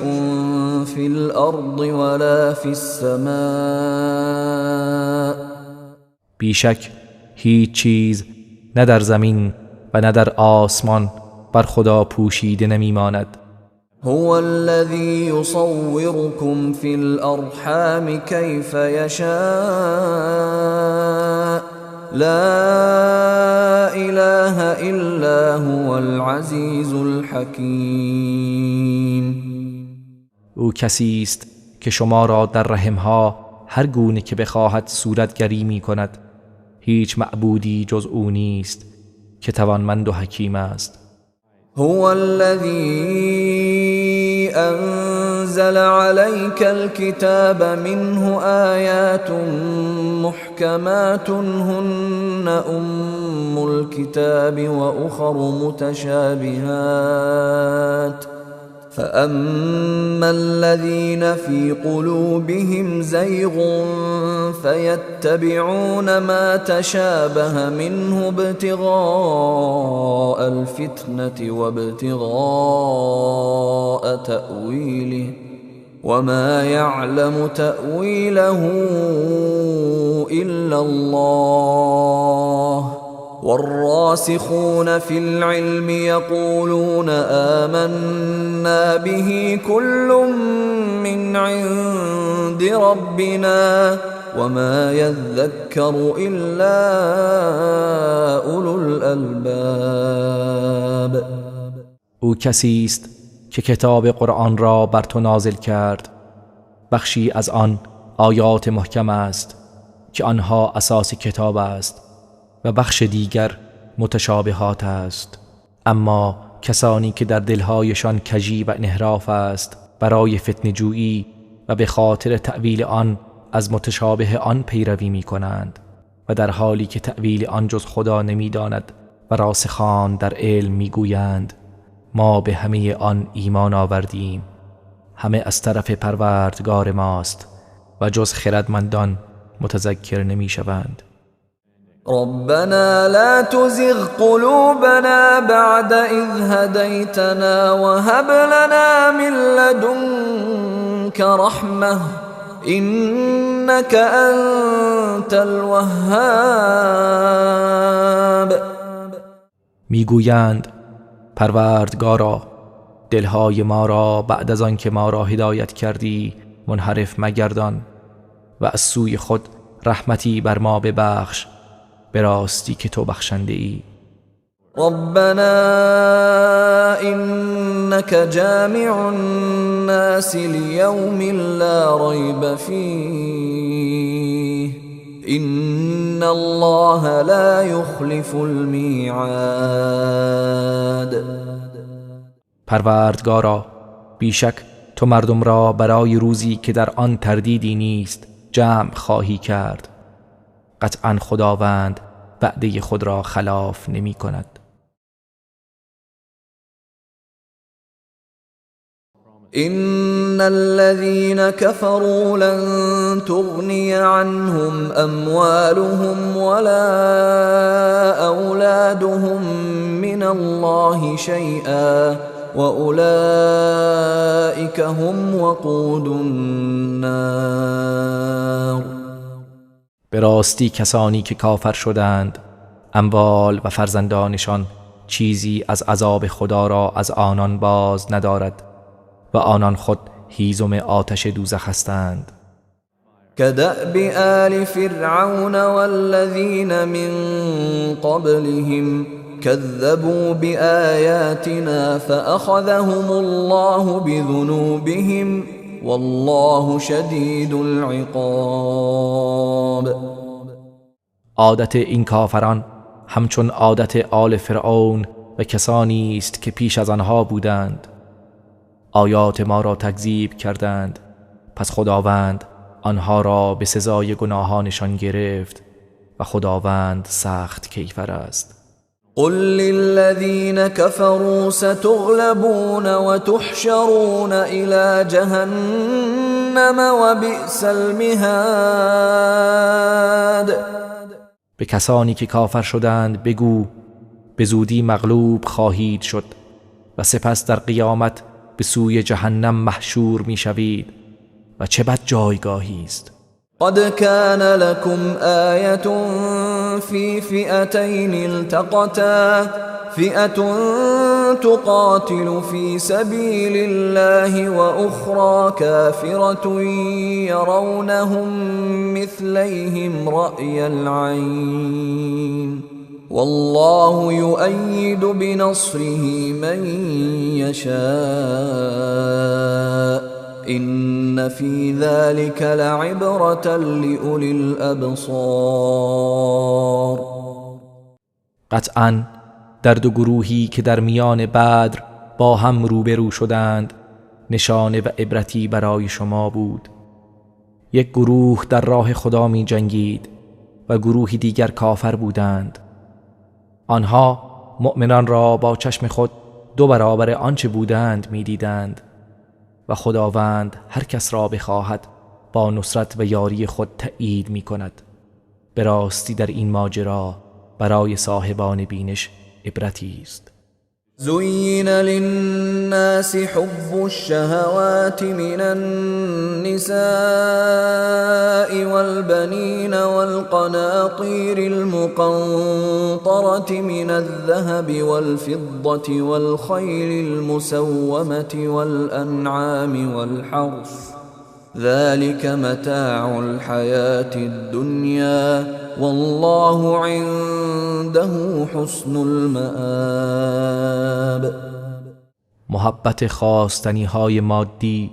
S1: في الأرض ولا في السماء.
S2: بیشک هیچ چیز نه در زمین و نه در آسمان بر خدا پوشیده نمیماند.
S1: هو الذي يصوركم في الأرحام كيف يشاء لا إله إلا هو العزيز الحكيم.
S2: او کسی است که شما را در رحمها هر گونه که بخواهد صورتگری می کند. هیچ معبودی جز او نیست که توانمند و حکیم است.
S1: هو الذي أنزل عليك الكتاب منه آيات محكمات هن أم الكتاب وأخر متشابهات فأما الذين في قلوبهم زيغ فيتبعون ما تشابه منه ابتغاء الفتنة وابتغاء تأويله وما يعلم تأويله إلا الله والراسخون في العلم يقولون آمنا به كل من عند ربنا وما يذكر إلا أولو الألباب.
S2: او کسی است که کتاب قرآن را بر تو نازل کرد. بخشی از آن آیات محکم است که آنها اساس کتاب است و بخش دیگر متشابهات است. اما کسانی که در دلهایشان کجی و انحراف است برای فتنه جویی و به خاطر تأویل آن از متشابه آن پیروی می کنند و در حالی که تأویل آن جز خدا نمی داند و راسخان در علم می گویند ما به همه آن ایمان آوردیم، همه از طرف پروردگار ماست و جز خردمندان متذکر نمی شوند.
S1: ربنا لا تزغ قلوبنا بعد إذ هديتنا وهب لنا من لدنك رحمة إنك أنت الوهاب.
S2: میگویند پروردگارا دلهای ما را بعد از آن که ما را هدایت کردی منحرف مگردان و از سوی خود رحمتی بر ما ببخش، به راستی که تو بخشنده ای.
S1: ربنا إنك جامع الناس ليوم لا ريب فيه إن الله لا يخلف الميعاد.
S2: پروردگارا بیشک تو مردم را برای روزی که در آن تردیدی نیست جمع خواهی کرد. قطعا خداوند وعده خود را خلاف نمی کند.
S1: إن الذين كفروا لن تغني عنهم أموالهم ولا أولادهم من الله شيئا وأولئك هم وقود النار.
S2: به راستی کسانی که کافر شدند اموال و فرزندانشان چیزی از عذاب خدا را از آنان باز ندارد و آنان خود هیزم آتش دوزخ هستند.
S1: كدأب آل فرعون والذين من قبلهم كذبوا بآياتنا فأخذهم الله بذنوبهم والله شدید العقاب.
S2: عادت این کافران همچون عادت آل فرعون و کسانی است که پیش از آنها بودند. آیات ما را تکذیب کردند، پس خداوند آنها را به سزای گناهانشان گرفت و خداوند سخت کیفر است.
S1: قل للذین كفروا ستغلبون وتحشرون إلى جهنم وبئس المهاد.
S2: به کسانی که کافر شدند بگو به زودی مغلوب خواهید شد و سپس در قیامت به سوی جهنم محشور می شوید و چه بد جایگاهی است.
S1: قد كان لكم آية في فئتين التقتا فئة تقاتل في سبيل الله وأخرى كافرة يرونهم مثليهم رأي العين والله يؤيد بنصره من يشاء إن في ذلك لعبرة لأولي الأبصار.
S2: قطعاً در دو گروهی که در میان بدر با هم روبرو شدند نشانه و عبرتی برای شما بود. یک گروه در راه خدا می جنگید و گروهی دیگر کافر بودند. آنها مؤمنان را با چشم خود 2 برابر آنچه بودند می دیدند و خداوند هر کس را بخواهد با نصرت و یاری خود تأیید می کند. به راستی در این ماجرا برای صاحبان بینش عبرتی است.
S1: زين للناس حب الشهوات من النساء والبنين والقناطير المقنطرة من الذهب والفضة والخيل المسومة والأنعام والحرث ذلك متاع الحياة الدنيا والله عنده حسن المآب.
S2: محبت خواستنی های مادی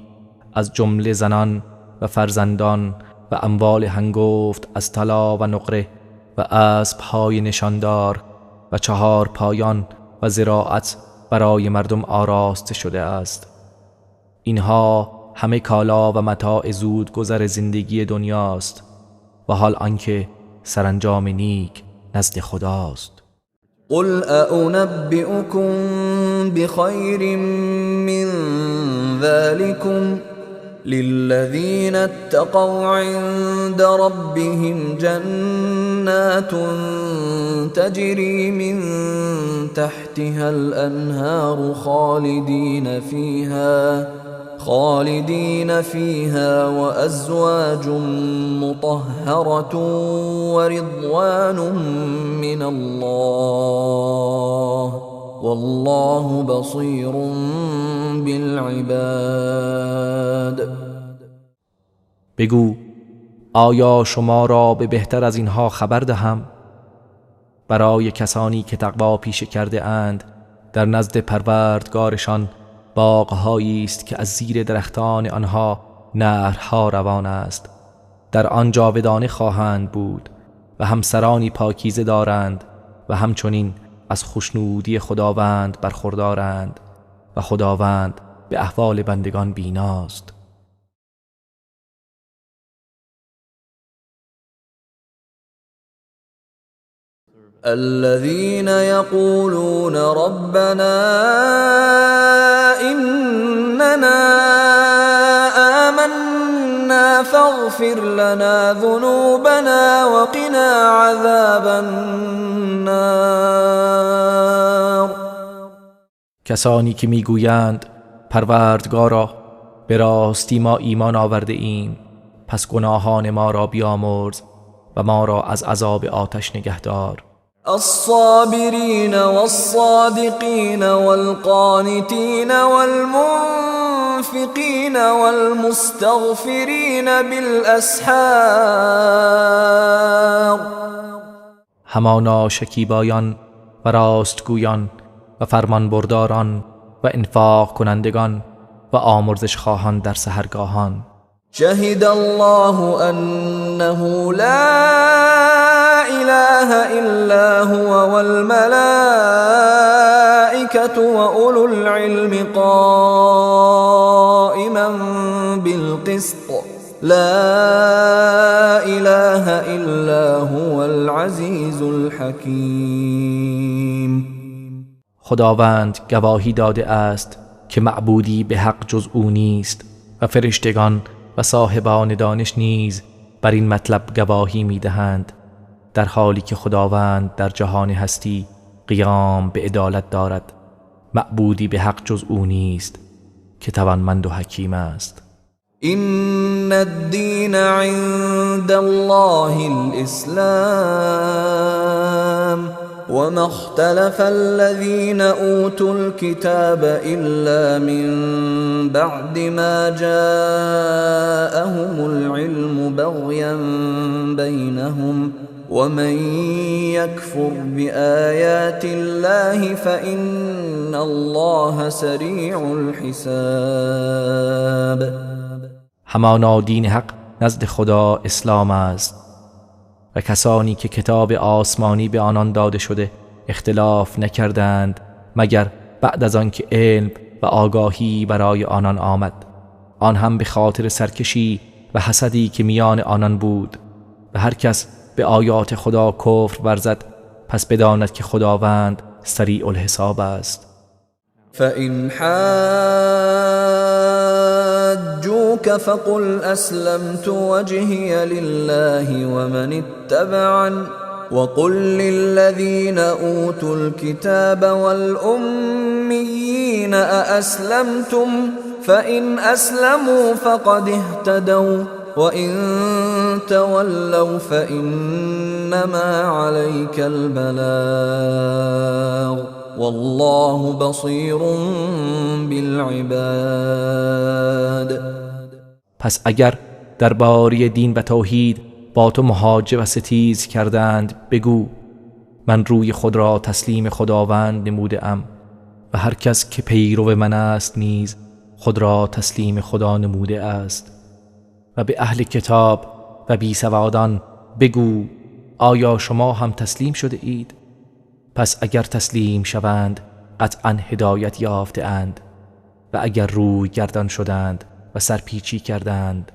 S2: از جمله زنان و فرزندان و اموال هنگفت از طلا و نقره و اسب های نشاندار و 4 پایان و زراعت برای مردم آراسته شده است. اینها همه کالا و متاع زود گذر زندگی دنیاست و حال آنکه سرانجام نیک نزد خداست.
S1: قل أأنبئكم بخير من ذلكم للذين اتقوا عند ربهم جنات تجري من تحتها الأنهار خالدين فيها وأزواج مطهرة ورضوان من الله والله بصير بالعباد.
S2: بگو آیا شما را به بهتر از اینها خبر دهم؟ برای کسانی که تقوا پیشه کرده اند در نزد پروردگارشان باغ‌هایی است که از زیر درختان آنها نهرها روان است. در آن جاودانه خواهند بود و همسرانی پاکیزه دارند و همچنین از خوشنودی خداوند برخوردارند و خداوند به احوال بندگان بیناست.
S1: الذين يقولون ربنا إننا آمنا فاغفر لنا ذنوبنا وقنا عذاب النار.
S2: کسانی که میگویند پروردگارا به راستی ما ایمان آورده ایم، پس گناهان ما را بیامرز و ما را از عذاب آتش نگهدار.
S1: الصابرين والصادقين والقانتين والمنفقين والمستغفرين بالأسحار.
S2: همانا شکیبایان و راستگویان و فرمانبرداران و انفاق کنندگان و آمرزش خواهان در سحرگاهان.
S1: شهد الله أنه لا إله إلا هو والملائكة وأولو العلم قائما بالقسط لا إله إلا هو العزيز الحكيم.
S2: خداوند گواهی داده است که معبودی به حق جز او نیست و فرشتگان و صاحبان دانش نیز بر این مطلب گواهی می‌دهند، در حالی که خداوند در جهان هستی قیام به عدالت دارد. معبودی به حق جز او نیست که توانمند و حکیم است.
S1: إن الدين عند الله الإسلام وما اختلف الذين أوتوا الكتاب إلا من بعد ما جاءهم العلم بغيا بينهم ومن يكفر بآيات الله فإن الله سريع الحساب.
S2: همانا دین حق نزد خدا اسلام است و کسانی که کتاب آسمانی به آنان داده شده اختلاف نکردند مگر بعد از آن که علم و آگاهی برای آنان آمد، آن هم به خاطر سرکشی و حسدی که میان آنان بود. و هر کس به آیات خدا کفر ورزد پس بداند که خداوند سریع الحساب است.
S1: فإن حاجوك فقل أسلمت وجهي لله ومن اتبعن وقل للذين أوتوا الكتاب والأميين أأسلمتم فإن أسلموا فقد اهتدوا وإن تولوا فإنما عليك البلاغ والله بصیر بالعباد.
S2: پس اگر درباره دین و توحید با تو محاجه و ستیز کردند بگو من روی خود را تسلیم خداوند نموده ام و هر کس که پیرو من است نیز خود را تسلیم خدا نموده است. و به اهل کتاب و بی سوادان بگو آیا شما هم تسلیم شده اید؟ پس اگر تسلیم شوند قطعا هدایت یافته اند و اگر روی گردان شدند و سرپیچی کردند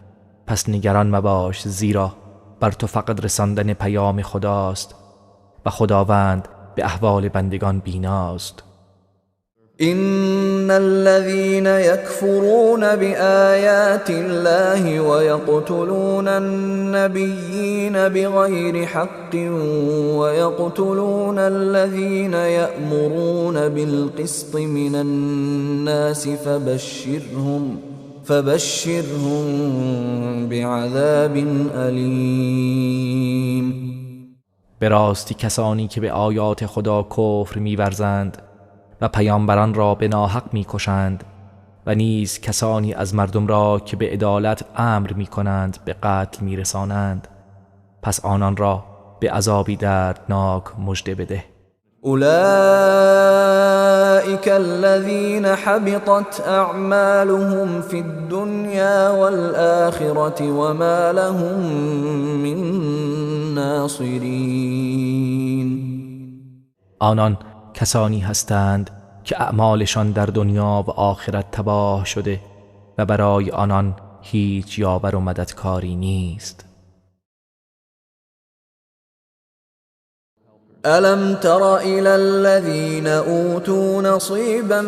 S2: پس نگران مباش، زیرا بر تو فقط رساندن پیام خداست و خداوند به احوال بندگان بیناست.
S1: إن الذين يكفرون بآيات الله ويقتلون النبيين بغير حق ويقتلون الذين يأمرون بالقسط من الناس فبشرهم بعذاب أليم.
S2: به راستی کسانی که به آیات خدا کفر می‌ورزند و پیامبران را به ناحق می‌کشند و نیز کسانی از مردم را که به عدالت امر می‌کنند به قتل می‌رسانند، پس آنان را به عذابی دردناک مژده بده.
S1: أولئك الذين حبطت أعمالهم في الدنيا والآخرة وما لهم من ناصرين.
S2: آنان کسانی هستند که اعمالشان در دنیا و آخرت تباه شده و برای آنان هیچ یاور و مددکاری نیست.
S1: ألم تر إلى الذين أوتوا نصيبا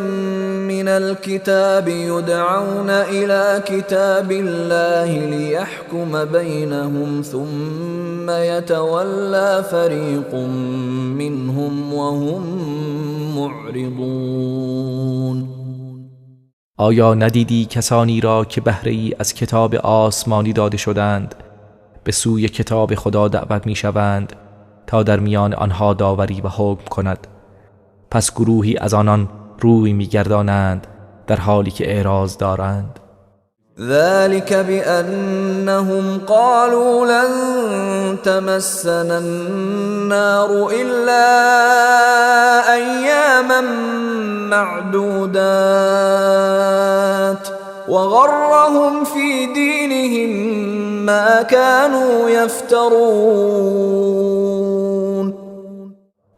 S1: من الكتاب يدعون إلى كتاب الله ليحكم بينهم ثم يتولى فريق منهم وهم معرضون.
S2: آیا ندیدی کسانی را که بهره ای از کتاب آسمانی داده شدند به سوی کتاب خدا دعوت می شوند تا در میان آنها داوری و حکم کند، پس گروهی از آنان روی می‌گردانند در حالی که اعراض دارند.
S1: ذلك بأنهم قالوا لن تمسنا النار إلا أياما معدودات وغرهم في دينهم ما كانوا يفترون.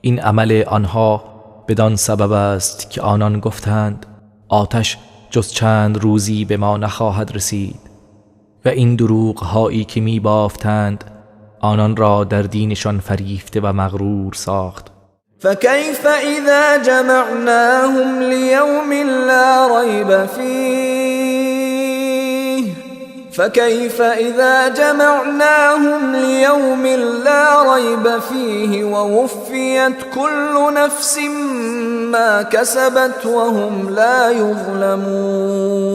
S2: این عمل آنها بدان سبب است که آنان گفتند آتش جز چند روزی به ما نخواهد رسید و این دروغ هایی که می بافتند آنان را در دینشان فریفته و مغرور ساخت.
S1: فكيف إذا جمعناهم ليوم لا ريب فيه فكيف إذا جمعناهم ليوم لا ريب فيه ووفيت كل نفس ما كسبت وهم لا يظلمون.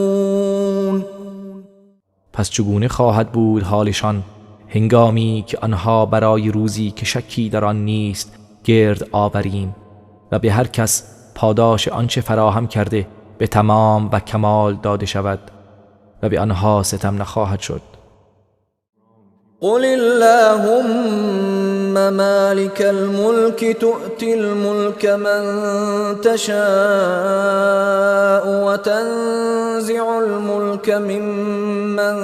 S2: پس چگونه خواهد بود حالشان هنگامی که آنها برای روزی که شکی در آن نیست گرد آوریم و به هر کس پاداش آنچه فراهم کرده به تمام و کمال داده شود و به آنها ستم نخواهد شد.
S1: قل اللهم مالك الملك تؤتي الملك من تشاء وتنزع الملك ممن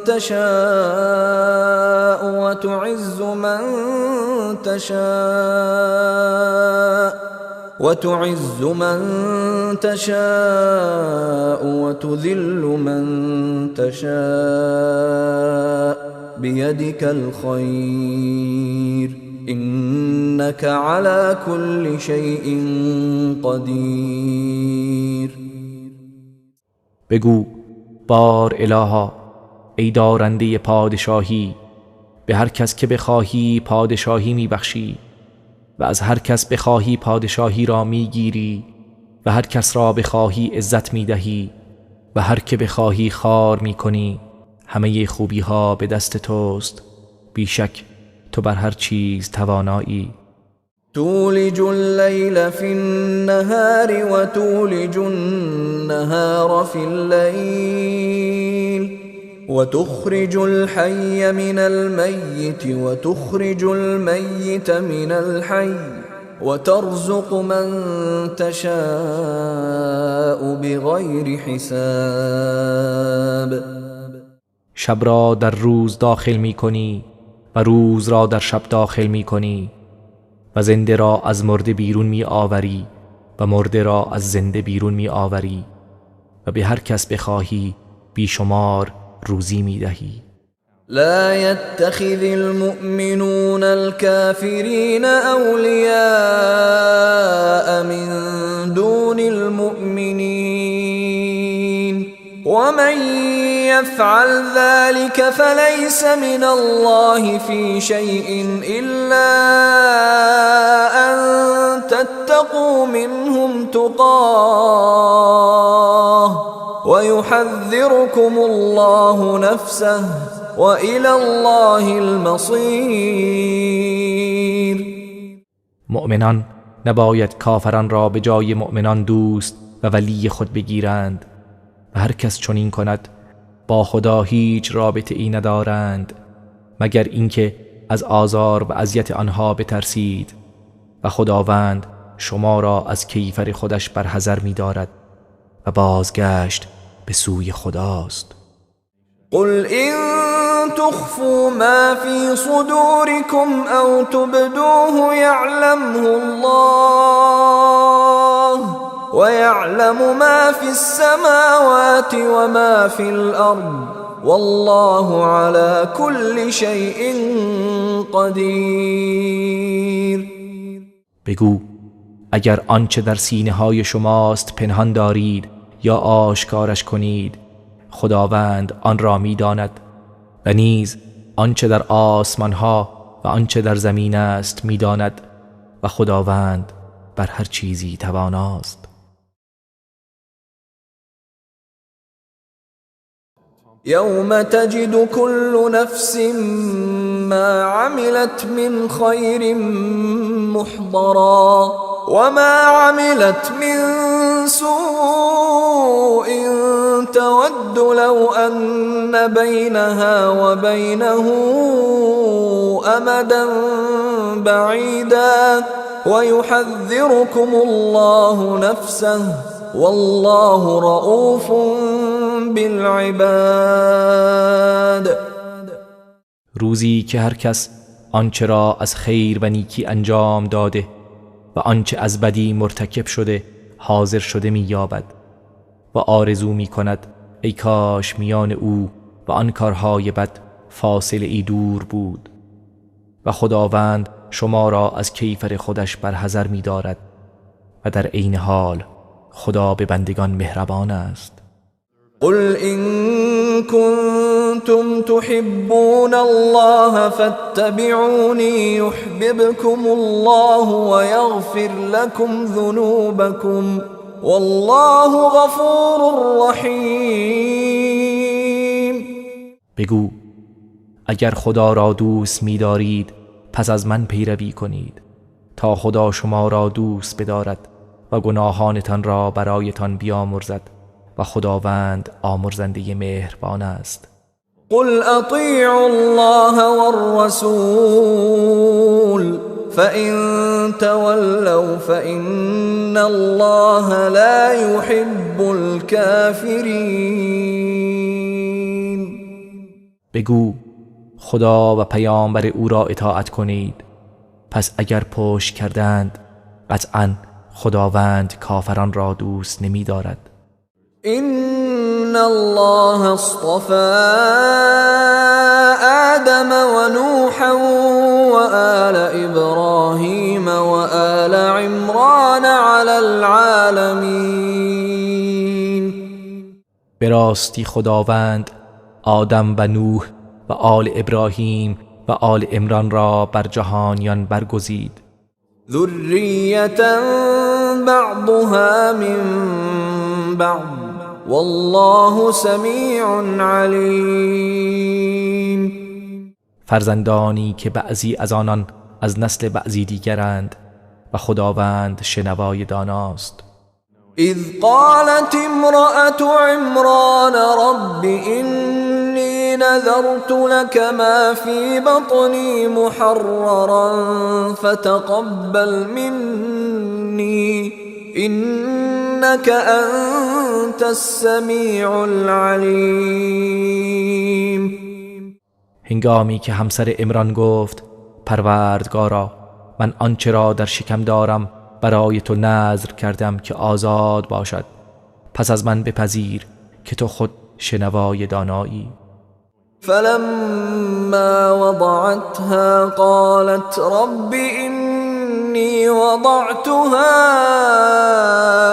S1: تشاء وتعز من تشاء وتذل من تشاء بيدك الخير إنك على كل شيء قدیر.
S2: بگو بار الها ای دارنده پادشاهی به هر کس که بخواهی پادشاهی میبخشی و از هر کس بخواهی پادشاهی را میگیری و هر کس را بخواهی عزت میدهی و هر که بخواهی خوار میکنی. همه خوبی ها به دست توست، بیشک تو بر هر چیز توانایی.
S1: تولج الليل في النهار وتولج النهار في الليل وتخرج الحي من الميت وتخرج الميت من الحي وترزق من تشاء بغير حساب.
S2: شب را در روز داخل می کنی و روز را در شب داخل می کنی و زنده را از مرده بیرون می آوری و مرده را از زنده بیرون می آوری و به هر کس بخواهی بیشمار روزی می دهی.
S1: لا يتخذ المؤمنون الكافرين أولياء من دون المؤمنين ومن يفعل ذلك فليس من الله في شيء إلا أن تتقوا منهم تقاه ويحذركم الله نفسه وإلى الله المصير.
S2: مؤمنان نباید کافران را به جای مؤمنان دوست و ولی خود بگیرند و هر کس چنین کند با خدا هیچ رابطه ای ندارند مگر اینکه از آزار و اذیت آنها بترسید و خداوند شما را از کیفر خودش برحذر می دارد و بازگشت به سوی خداست.
S1: قل إن تخفوا ما في صدوركم أو تبدوه يعلمه الله ويعلم ما في السماوات وما في الأرض والله على كل شيء قدیر.
S2: بگو اگر آنچه در سینه های شماست پنهان دارید یا آشکارش کنید خداوند آن را می داند و نیز آنچه در آسمان ها و آنچه در زمین است می داند و خداوند بر هر چیزی تواناست.
S1: يوم تجد كل نفس ما عملت من خير محضرا وما عملت من سوء تود لو أن بينها وبينه أمدا بعيدا ويحذركم الله نفسه والله رؤوف بالعباد.
S2: روزی که هر کس آنچه را از خیر و نیکی انجام داده و آنچه از بدی مرتکب شده حاضر شده می‌یابد و آرزو می‌کند ای کاش میان او و آن کارهای بد فاصله ای دور بود و خداوند شما را از کیفر خودش برحذر می‌دارد و در عین حال خدا به بندگان مهربان است.
S1: قل إن كنتم تحبون الله فاتبعوني يحببكم الله ويغفر لكم ذنوبكم والله غفور رحیم.
S2: بگو اگر خدا را دوست می‌دارید پس از من پیروی کنید تا خدا شما را دوست بدارد و گناهانتان را برایتان بیامرزد و خداوند آمرزنده مهربان است.
S1: قل اطیعوا الله والرسول فإن تولوا فإن الله لا يحب الكافرین.
S2: بگو خدا و پیامبر او را اطاعت کنید پس اگر پشت کردند قطعاً خداوند کافران را دوست نمی دارد.
S1: إن الله اصطفى آدم ونوحا وآل إبراهيم وآل عمران على العالمين.
S2: به راستی خداوند آدم و نوح و آل ابراهیم و آل عمران را بر جهانیان برگزید.
S1: ذریة بعضها من بعض والله سمیع علیم.
S2: فرزندانی که بعضی از آنان از نسل بعضی دیگرند و خداوند شنوای داناست.
S1: اذ قالت امرأة عمران رب إني نذرت لك ما في بطني محررا فتقبل مني إنك أنت السميع العليم.
S2: هنگامی که همسر عمران گفت پروردگارا من آنچه را در شکم دارم برای تو نذر کردم که آزاد باشد پس از من بپذیر که تو خود شنوای دانایی.
S1: فلما وضعتها قالت رب إني وضعتها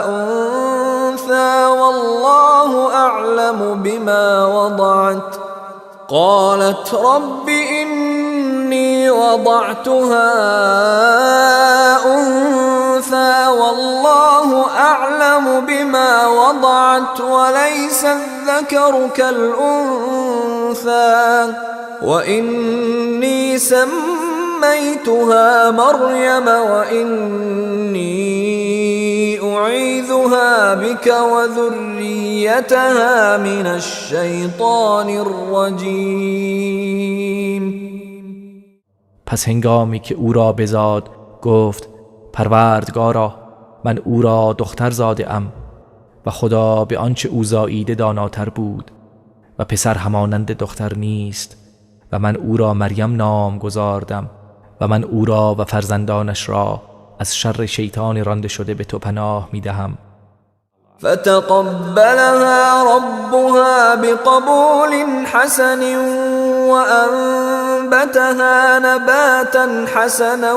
S1: أنثى والله أعلم بما وضعت قالت رب إني وضعتها أنثى والله أعلم بما وضعت وليس الذكر كالأنثى وإني سميتها مريم وإني أعيذها بك وذريتها من الشيطان الرجيم.
S2: پس هنگامی که او را بزاد گفت پروردگارا من او را دختر زاده ام و خدا به آنچه او زاییده داناتر بود و پسر همانند دختر نیست و من او را مریم نام گذاردم و من او را و فرزندانش را از شر شیطان رانده شده به تو پناه می دهم.
S1: فتقبلها ربها بقبول حسن وأنبتها نباتا حسنا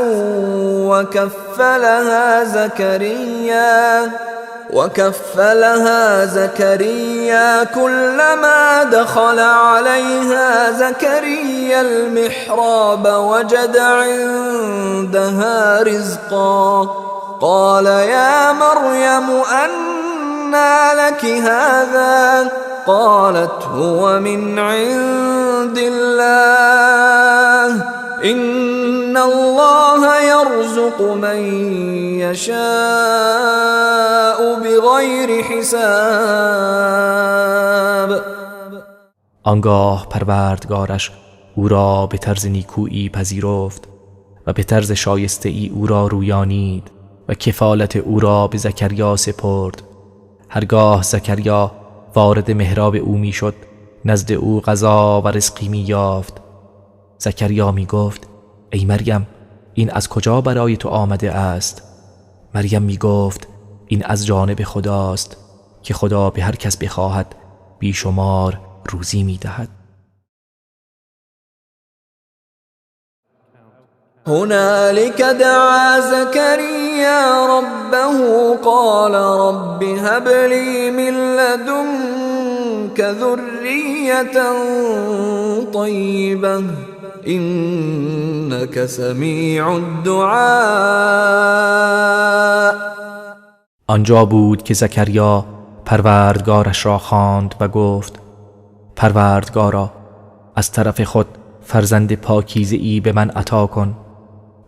S1: وكفلها زكريا كلما دخل عليها زكريا المحراب وجد عندها رزقا قال يا مريم أنى لك هذا قالت هو من عند الله إن الله يرزق من يشاء بغير حساب.
S2: آنگاه پروردگارش او را به طرز نیکویی پذیرفت و به طرز شایسته ای او را رویانید و کفالت او را به زکریا سپرد. هرگاه زکریا وارد محراب او می شد نزد او غذا و رزقی می یافت. زکریا می گفت ای مریم این از کجا برای تو آمده است؟ مریم می گفت این از جانب خداست که خدا به هر کس بخواهد بیشمار روزی می دهد.
S1: هنالك دعا زكريا ربه قال رب هب لي من لدنك ذرية طيبة إنك سميع الدعاء.
S2: آنجا بود که زکریا پروردگارش را خواند و گفت پروردگارا از طرف خود فرزند پاکیزه‌ای به من عطا کن،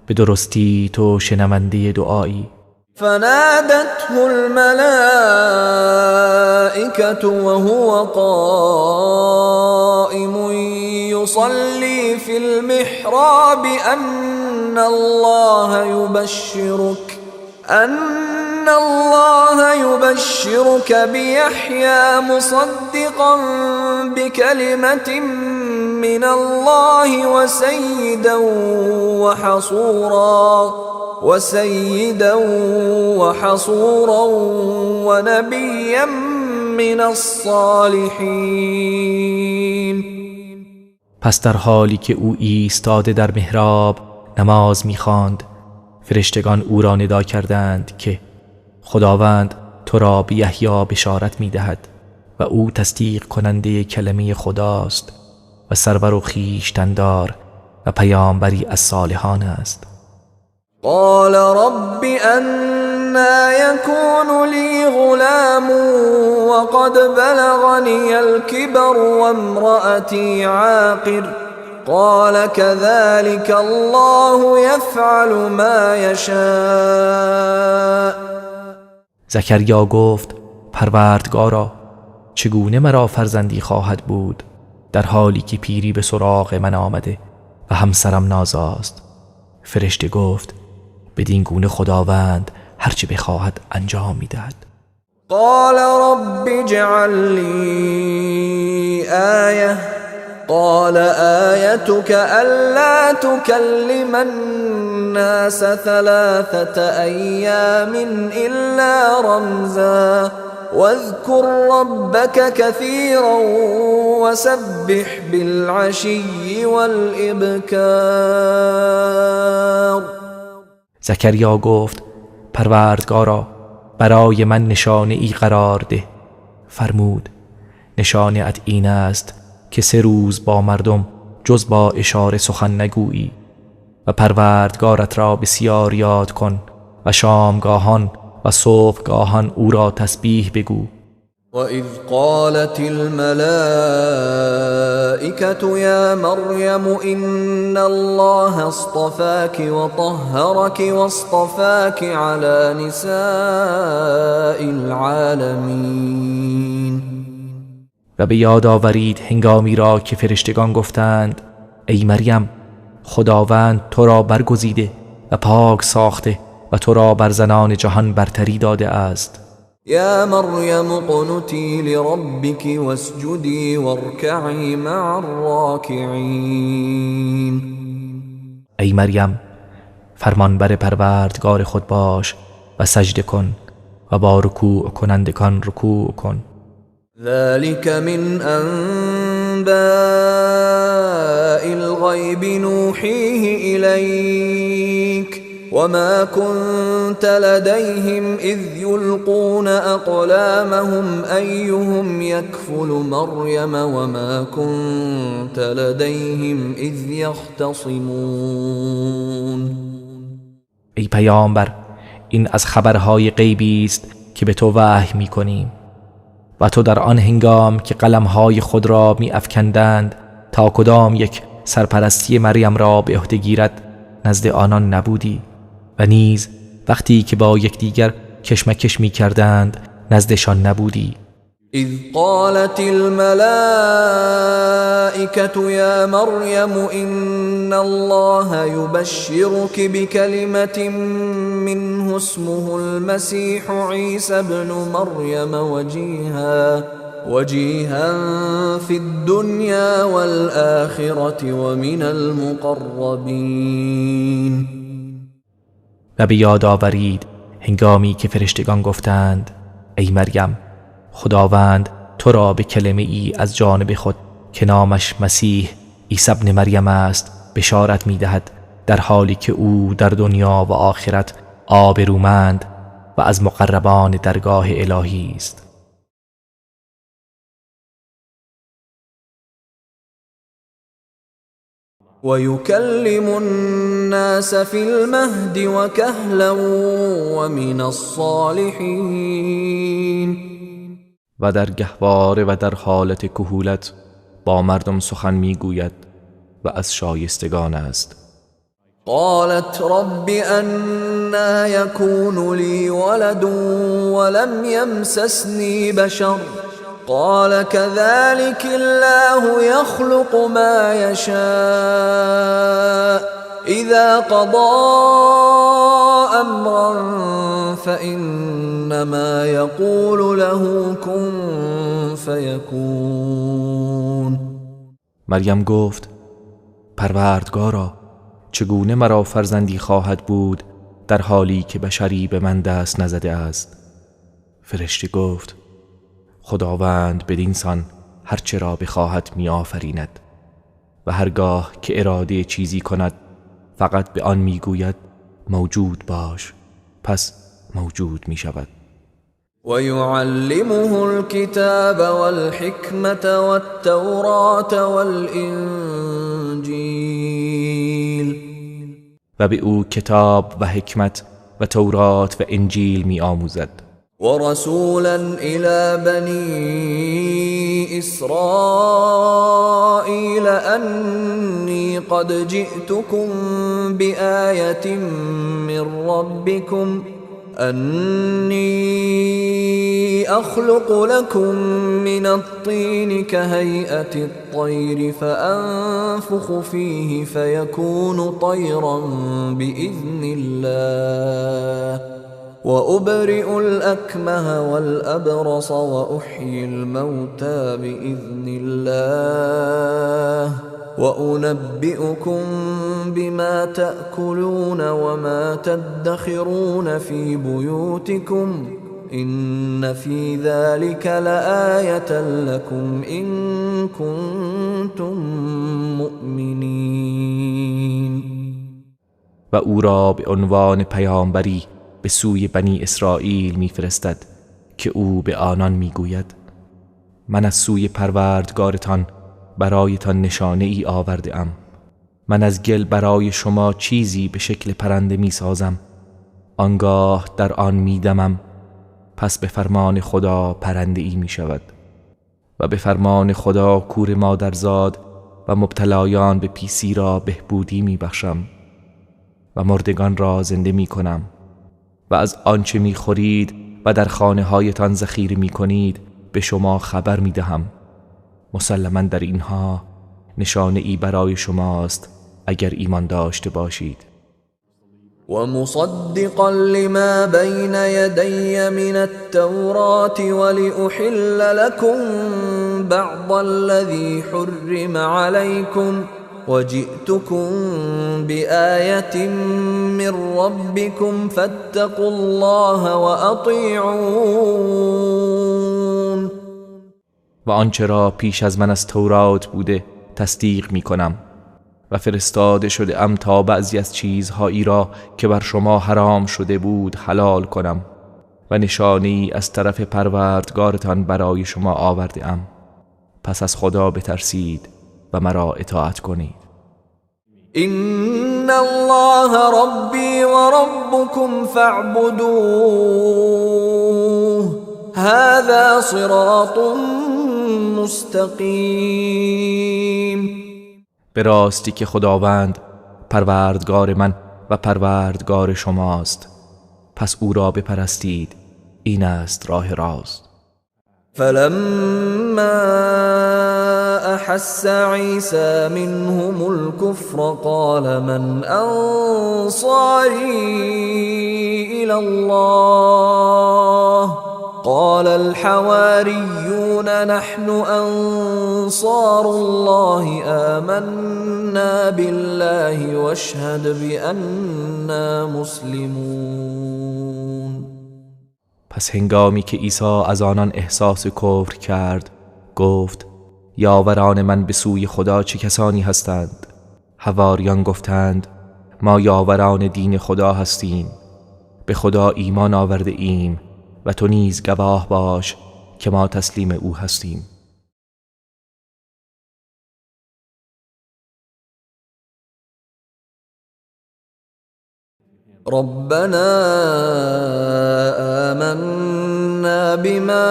S2: به درستی تو شنونده دعایی.
S1: فنادته الملائكة وهو قائم يصلي في المحراب أن الله يبشرك بيحيى مصدقا بكلمة من الله وسيدا وحصورا ونبيا من الصالحين.
S2: پس در حالی که او ایستاده در محراب نماز می‌خواند، فرشتگان او را ندا کردند که خداوند تو را به یحیی بشارت می‌دهد و او تصدیق کننده کلمه خداست و سرور و خویشتن‌دار و پیامبری از صالحان است.
S1: قال رب أنا يكون لي غلام وقد بلغني الكبر وامرأتي عاقر قال كذلك الله يفعل ما يشاء.
S2: زکریا گفت پروردگارا چگونه مرا فرزندی خواهد بود در حالی که پیری به سراغ من آمده و همسرم نازاست؟ فرشته گفت بدین گونه خداوند هرچه بخواهد انجام می‌دهد.
S1: قال رب اجعل لي آیه قال آیتك ألا تكلم الناس 3 أيام إلا رمزا واذكر ربك كثيرا وسبح بالعشي والإبكار.
S2: زکریا گفت پروردگارا برای من نشانه ای قرار ده. فرمود نشانه ات این است که 3 روز با مردم جز با اشاره سخن نگویی و پروردگارت را بسیار یاد کن و شامگاهان و صبحگاهان او را تسبیح بگو.
S1: وَإِذْ قَالَتِ الْمَلَائِكَةُ يَا مَرْيَمُ إِنَّ اللَّهَ اصْطَفَاكِ وَطَهَّرَكِ وَاصْطَفَاكِ عَلَى نِسَاءِ الْعَالَمِينَ.
S2: و به یاد آورید هنگامی را که فرشتگان گفتند ای مریم خداوند تو را برگزیده و پاک ساخته و تو را بر زنان جهان برتری داده است.
S1: یا مریم قنتی لربک واسجدی وارکعی مع الراکعین.
S2: ای مریم فرمانبر پروردگار خود باش و سجده کن و با رکوع کنندگان رکوع کن.
S1: ذلك من أنباء الغيب نوحيه إليك وما كنت لديهم إذ يلقون أقلامهم أيهم يكفل مريم وما كنت لديهم إذ يختصمون.
S2: ای پیامبر این از خبرهای غیبی است که به تو وحی می‌کنیم و تو در آن هنگام که قلمهای خود را می افکندند تا کدام یک سرپرستی مریم را به عهده گیرد نزد آنان نبودی و نیز وقتی که با یکدیگر کشمکش می کردند نزدشان نبودی.
S1: إذ قالت الملائكة يا مريم إن الله يبشرك بكلمة منه اسمه المسيح عيسى ابن مريم وجيها في الدنيا والآخرة ومن المقربين.
S2: و به یاد آورید هنگامی که فرشتگان گفتند ای مریم خداوند تو را به کلمه ای از جانب خود که نامش مسیح عیسی ابن مریم است بشارت می دهد، در حالی که او در دنیا و آخرت آبرومند و از مقربان درگاه الهی است.
S1: ويكلم الناس في المهد وكهلا ومن الصالحين.
S2: و در گهواره و در حالت کهولت با مردم سخن میگوید و از شایستگان است.
S1: قالت رب أنا يكون لي ولد ولم يمسسني بشر قال كذلك الله يخلق ما يشاء إذا قضى أمرا فإنما يقول له كن فيكون.
S2: مریم گفت پروردگارا چگونه مرا فرزندی خواهد بود در حالی که بشری به من دست نزده است؟ فرشته گفت خداوند بدین سان هرچه را بخواهد می آفریند و هرگاه که اراده چیزی کند فقط به آن می گوید موجود باش، پس موجود می شود.
S1: و یعلمه الكتاب والحکمة والتوراة والانجیل.
S2: و به او کتاب و حکمت و تورات و انجیل می آموزد.
S1: ورسولا إلى بني إسرائيل أني قد جئتكم بآية من ربكم أني أخلق لكم من الطين كهيئة الطير فأنفخ فيه فيكون طيرا بإذن الله وأبرئ الأكمه والأبرص وأحيي الموتى بإذن الله وأنبئكم بما تأكلون وما تدخرون في بيوتكم إن في ذلك لآية لكم إن كنتم مؤمنين.
S2: و او را به عنوان پیامبری به سوی بنی اسرائیل میفرستد که او به آنان میگوید من از سوی پروردگارتان برایتان نشانه ای آورده ام. من از گل برای شما چیزی به شکل پرنده میسازم، آنگاه در آن میدمم، پس به فرمان خدا پرنده ای میشود و به فرمان خدا کور مادرزاد و مبتلایان به پیسی را بهبودی میبخشم و مردگان را زنده میکنم و از آنچه میخورید و در خانه هایتان ذخیره میکنید به شما خبر میدهم. مسلماً در اینها نشانه ای برای شماست اگر ایمان داشته باشید.
S1: و مصدقا لما بین یدی من التوراة ولأحل لكم بعض الذي حرم عليكم وجئتكم بآية من ربكم فاتقوا الله وأطيعون.
S2: و آنچه را پیش از من از تورات بوده تصدیق می کنم و فرستاده شده ام تا بعضی از چیزهایی را که بر شما حرام شده بود حلال کنم و نشانی از طرف پروردگارتان برای شما آورده ام، پس از خدا بترسید و مرا اطاعت کنید.
S1: إن الله ربي وربكم فاعبدوه هذا صراط مستقیم.
S2: به راستی که خداوند پروردگار من و پروردگار شماست، پس او را بپرستید، این است راه راست.
S1: فلما احس عيسى منهم الكفر قال من انصاري الى الله قال الحواريون نحن انصار الله آمنا بالله واشهد بأننا مسلمون.
S2: پس هنگامی که عیسی از آنان احساس کفر کرد گفت یاوران من به سوی خدا چه کسانی هستند؟ حواریان گفتند ما یاوران دین خدا هستیم، به خدا ایمان آورده ایم و تو نیز گواه باش که ما تسلیم او هستیم.
S1: ربنا آمنا بما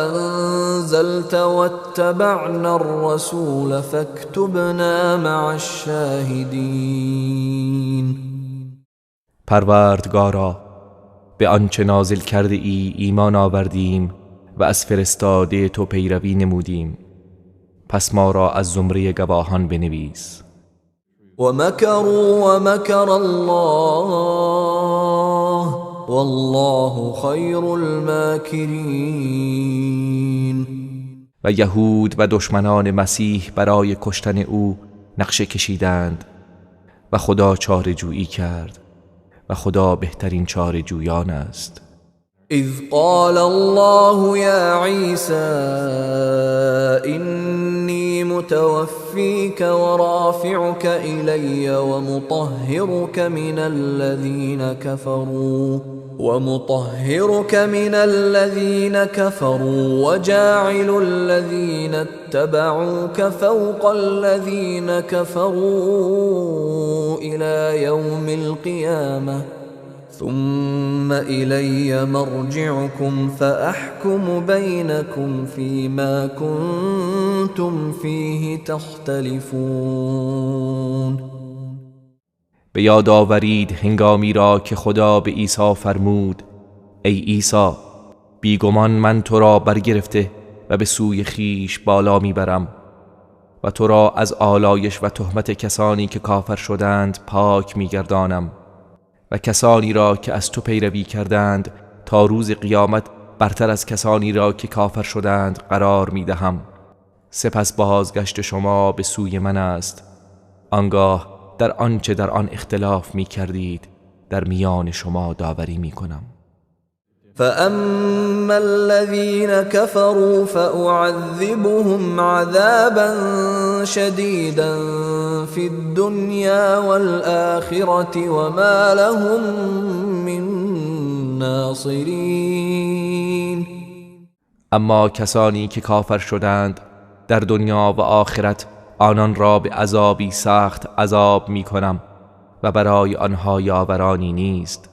S1: أنزلت واتبعنا الرسول فاكتبنا مع الشاهدين.
S2: پروردگارا به آنچه نازل کرده ای ایمان آوردیم و از فرستاده تو پیروی نمودیم، پس ما را از زمره گواهان بنویس.
S1: ومكروا ومكر الله والله خير الماكرين.
S2: و یهود و دشمنان مسیح برای کشتن او نقشه کشیدند و خدا چاره جویی کرد و خدا بهترین چاره جویان است.
S1: اذ قال الله يا عيسى إني متوفيك ورافعك إلي ومطهرك من الذين كفروا وجاعل الذين اتبعوك فوق الذين كفروا إلى يوم القيامة ثم إلي مرجعكم فأحكم بينكم فيما كنتم فيه تختلفون.
S2: به یاد آورید هنگامی را که خدا به عیسی فرمود ای عیسی بیگمان من تو را برگرفته و به سوی خیش بالا میبرم و تو را از آلایش و تهمت کسانی که کافر شدند پاک میگردانم و کسانی را که از تو پیروی کردند تا روز قیامت برتر از کسانی را که کافر شدند قرار میدهم. سپس بازگشت شما به سوی من است، آنگاه در آنچه در آن اختلاف می کردید در میان شما داوری می کنم.
S1: فأما الذين كفروا فأعذبهم عذابا شديدا في الدنيا والآخرة وما لهم من ناصرين.
S2: اما کسانی که کافر شدند در دنیا و آخرت آنان را به عذابی سخت عذاب می کنم و برای آنها یاورانی نیست.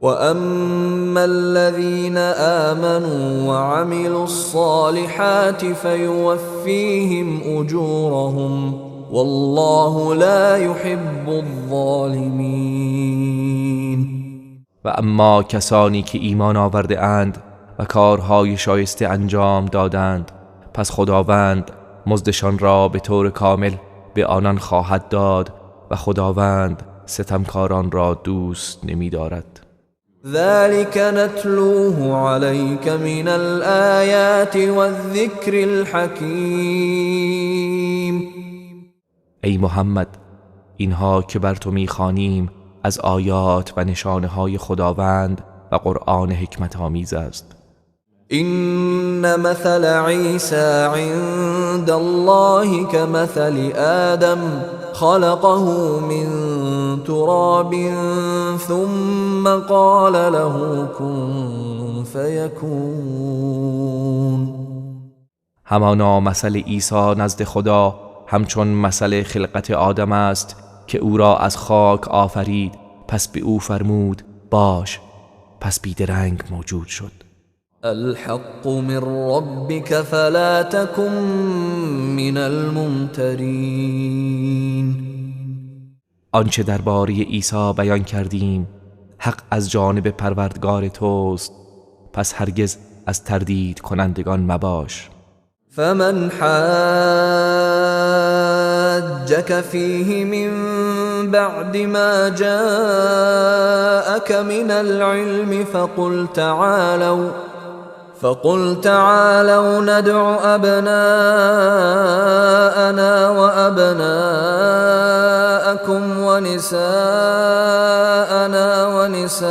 S1: وَأَمَّا الَّذِينَ آمَنُوا وَعَمِلُوا الصَّالِحَاتِ فَيُوَفِّيهِمْ أُجُورَهُمْ وَاللَّهُ لَا يُحِبُّ الظَّالِمِينَ.
S2: و اما کسانی که ایمان آورده اند و کارهای شایسته انجام دادند پس خداوند مزدشان را به طور کامل به آنان خواهد داد و خداوند ستمکاران را دوست نمی دارد.
S1: ذلك نتلوه عليك من الآيات والذكر الحكيم.
S2: ای محمد اینها که بر تو می‌خوانیم از آیات و نشانه‌های خداوند و قرآن حکمت آمیز است.
S1: إن مثل عيسى عند الله كمثل آدم خلقه من تراب ثم قال له كن فيكون.
S2: همانا مثل عیسی نزد خدا همچون مثل خلقت آدم است که او را از خاک آفرید پس به او فرمود باش، پس بیدرنگ موجود شد.
S1: الحق من ربك فلا تكن من الممترین.
S2: آنچه درباره عیسی بیان کردیم حق از جانب پروردگار توست، پس هرگز از تردید کنندگان مباش.
S1: فمن حاجك فيه من بعد ما جاءك من العلم فقل تعالوا ندع أبناءنا وأبناءكم ونساءنا ونساءكم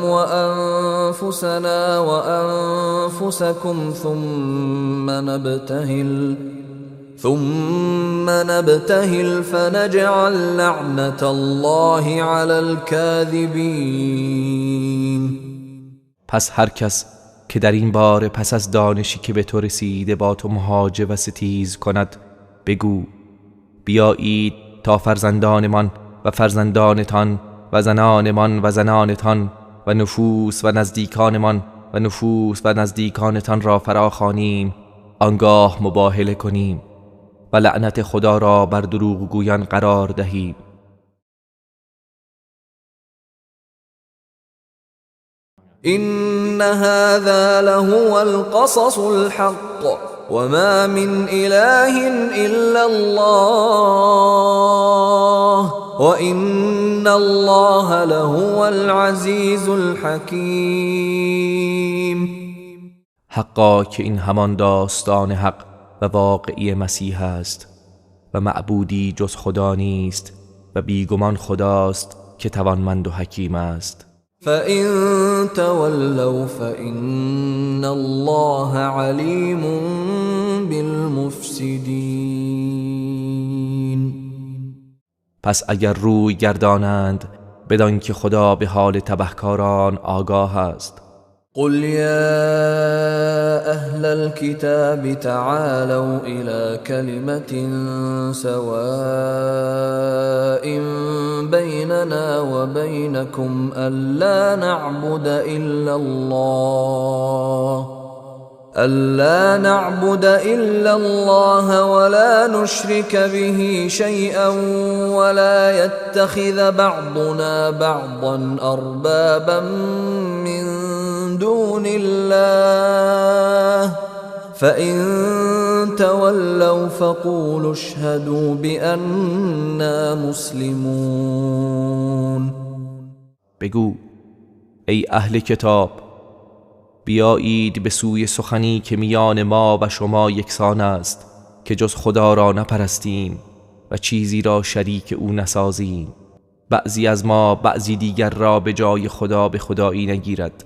S1: وأنفسنا وأنفسكم ثم نبتهل فنجعل لعنة الله على الكاذبين.
S2: پس هر کس که در این باره پس از دانشی که به تو رسیده با تو مهاجه و ستیز کند، بگو بیایید تا فرزندانمان و فرزندانتان و زنانمان و زنانتان و نفوس و نزدیکانمان و نفوس و نزدیکانتان را فراخوانیم، آنگاه مباهله کنیم و لعنت خدا را بر دروغگویان قرار دهیم.
S1: إن هذا لهو القصص الحق وما من إله إلا الله وإن الله لهو العزيز الحكيم.
S2: حقا که این همان داستان حق و واقعی مسیح است و معبودی جز خدا نیست و بیگمان خداست که توانمند و حکیم است.
S1: فإن تولوا فإن الله عليم بالمفسدين.
S2: پس اگر روی گردانند بدان که خدا به حال تبهکاران آگاه است.
S1: قل يا أهل الكتاب تعالوا إلى كلمة سواء بيننا وبينكم ألا نعبد إلا الله ولا نشرك به شيئا ولا يتخذ بعضنا بعضا أربابا من دون الله فإن تولوا فقولوا اشهدوا بأننا مسلمون.
S2: بگو ای اهل کتاب، بیایید به سوی سخنی که میان ما و شما یکسان است که جز خدا را نپرستیم و چیزی را شریک او نسازیم. بعضی از ما بعضی دیگر را به جای خدا به خدایی نگیرد.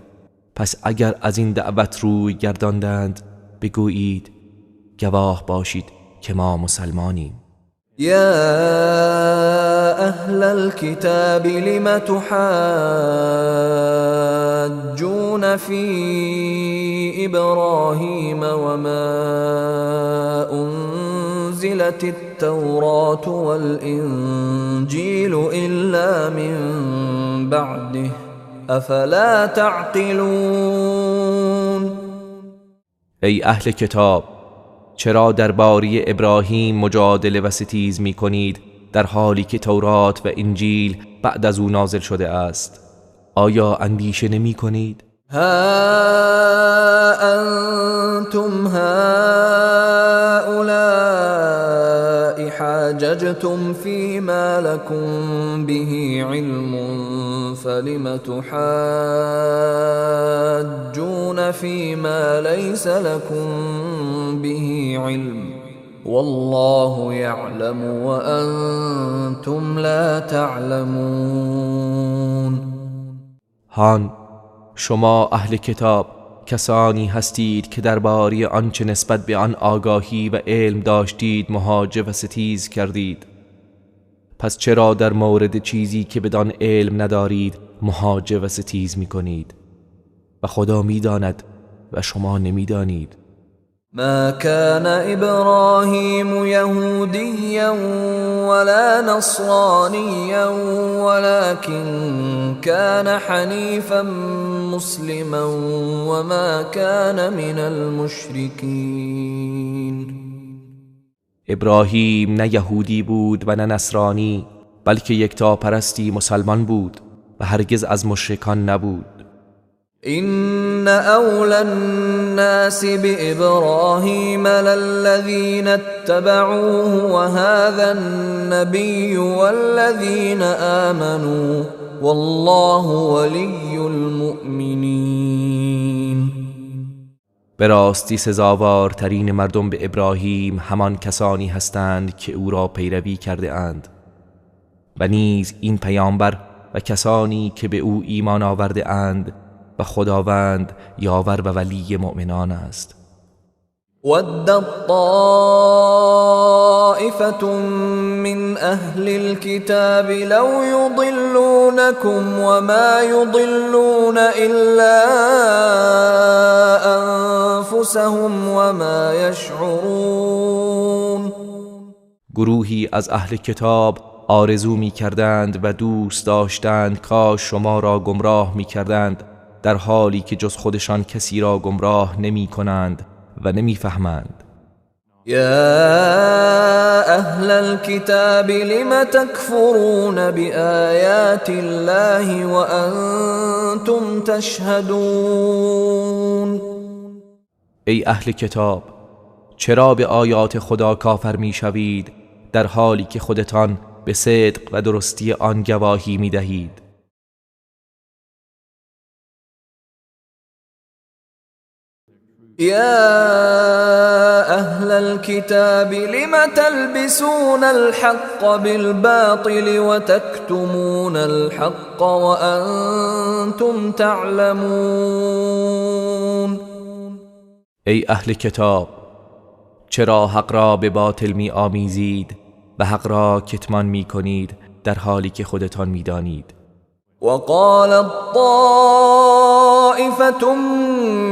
S2: پس اگر از این دعوت روی گرداندند بگویید گواه باشید که ما مسلمانیم.
S1: یا اهل الكتاب لم تحاجون فی ابراهیم وما انزلت التوراة والانجیل الا من بعده افلا تعقلون.
S2: ای اهل کتاب، چرا درباره ابراهیم مجادله و ستیز می کنید در حالی که تورات و انجیل بعد از او نازل شده است؟ آیا اندیشه نمی کنید؟
S1: ها انتم هؤلاء حاججتم فيما لكم به علم فلم تحاجون فيما ليس لكم به علم والله يعلم وأنتم لا تعلمون.
S2: هان شما اهل کتاب کسانی هستید که درباره آنچه نسبت به آن آگاهی و علم داشتید مهاجه و ستیز کردید. پس چرا در مورد چیزی که بدان علم ندارید مهاجه و ستیز می کنید؟ و خدا می داند و شما نمی دانید.
S1: ما كان إبراهيم يهوديا ولا نصرانيا ولكن كان حنيفا مسلما وما كان من المشركين.
S2: ابراهیم نه یهودی بود و نه نصرانی، بلکه یکتاپرستی مسلمان بود و هرگز از مشرکان نبود.
S1: إن أولى الناس بإبراهيم للذين اتبعوه وهذا النبي والذين آمنوا والله ولي المؤمنين.
S2: به راستی سزاوارترین مردم به ابراهیم همان کسانی هستند که او را پیروی کرده اند و نیز این پیامبر و کسانی که به او ایمان آورده اند و خداوند یاور و ولی مؤمنان است.
S1: ودت طائفة من أهل الكتاب لو يضلونكم وما يضلون إلا أنفسهم وما يشعرون.
S2: گروهی از اهل کتاب آرزو می کردند و دوست داشتند کاش شما را گمراه می کردند، در حالی که جز خودشان کسی را گمراه نمی کنند و نمی فهمند.
S1: يا أهل الكتاب لم تكفرون بآيات الله وأنتم تشهدون.
S2: ای اهل کتاب، چرا به آیات خدا کافر می شوید در حالی که خودتان به صدق و درستی آن گواهی می دهید؟
S1: يا أهل الكتاب لم تلبسون الحق بالباطل وتكتمون الحق وأنتم تعلمون.
S2: ای اهل کتاب، چرا حق را به باطل می آمیزید و حق را کتمان می کنید در حالی که خودتان می دانید؟
S1: وقالت طائفة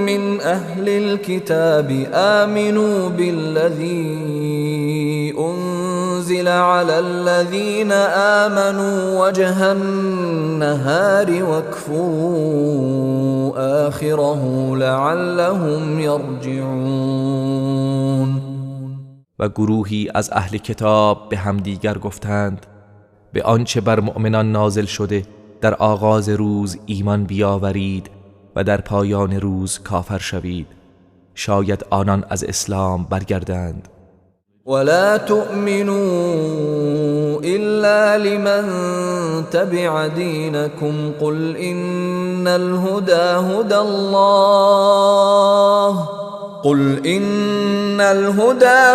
S1: من أهل الكتاب آمنوا بالذي أنزل على الذين آمنوا وجه النهار واكفروا آخره لعلهم يرجعون.
S2: و گروهی از اهل کتاب به همدیگر گفتند به آنچه بر مؤمنان نازل شده در آغاز روز ایمان بیاورید و در پایان روز کافر شوید، شاید آنان از اسلام برگردند.
S1: ولا تؤمنوا إلا لمن تبع دينكم قل إن الهدى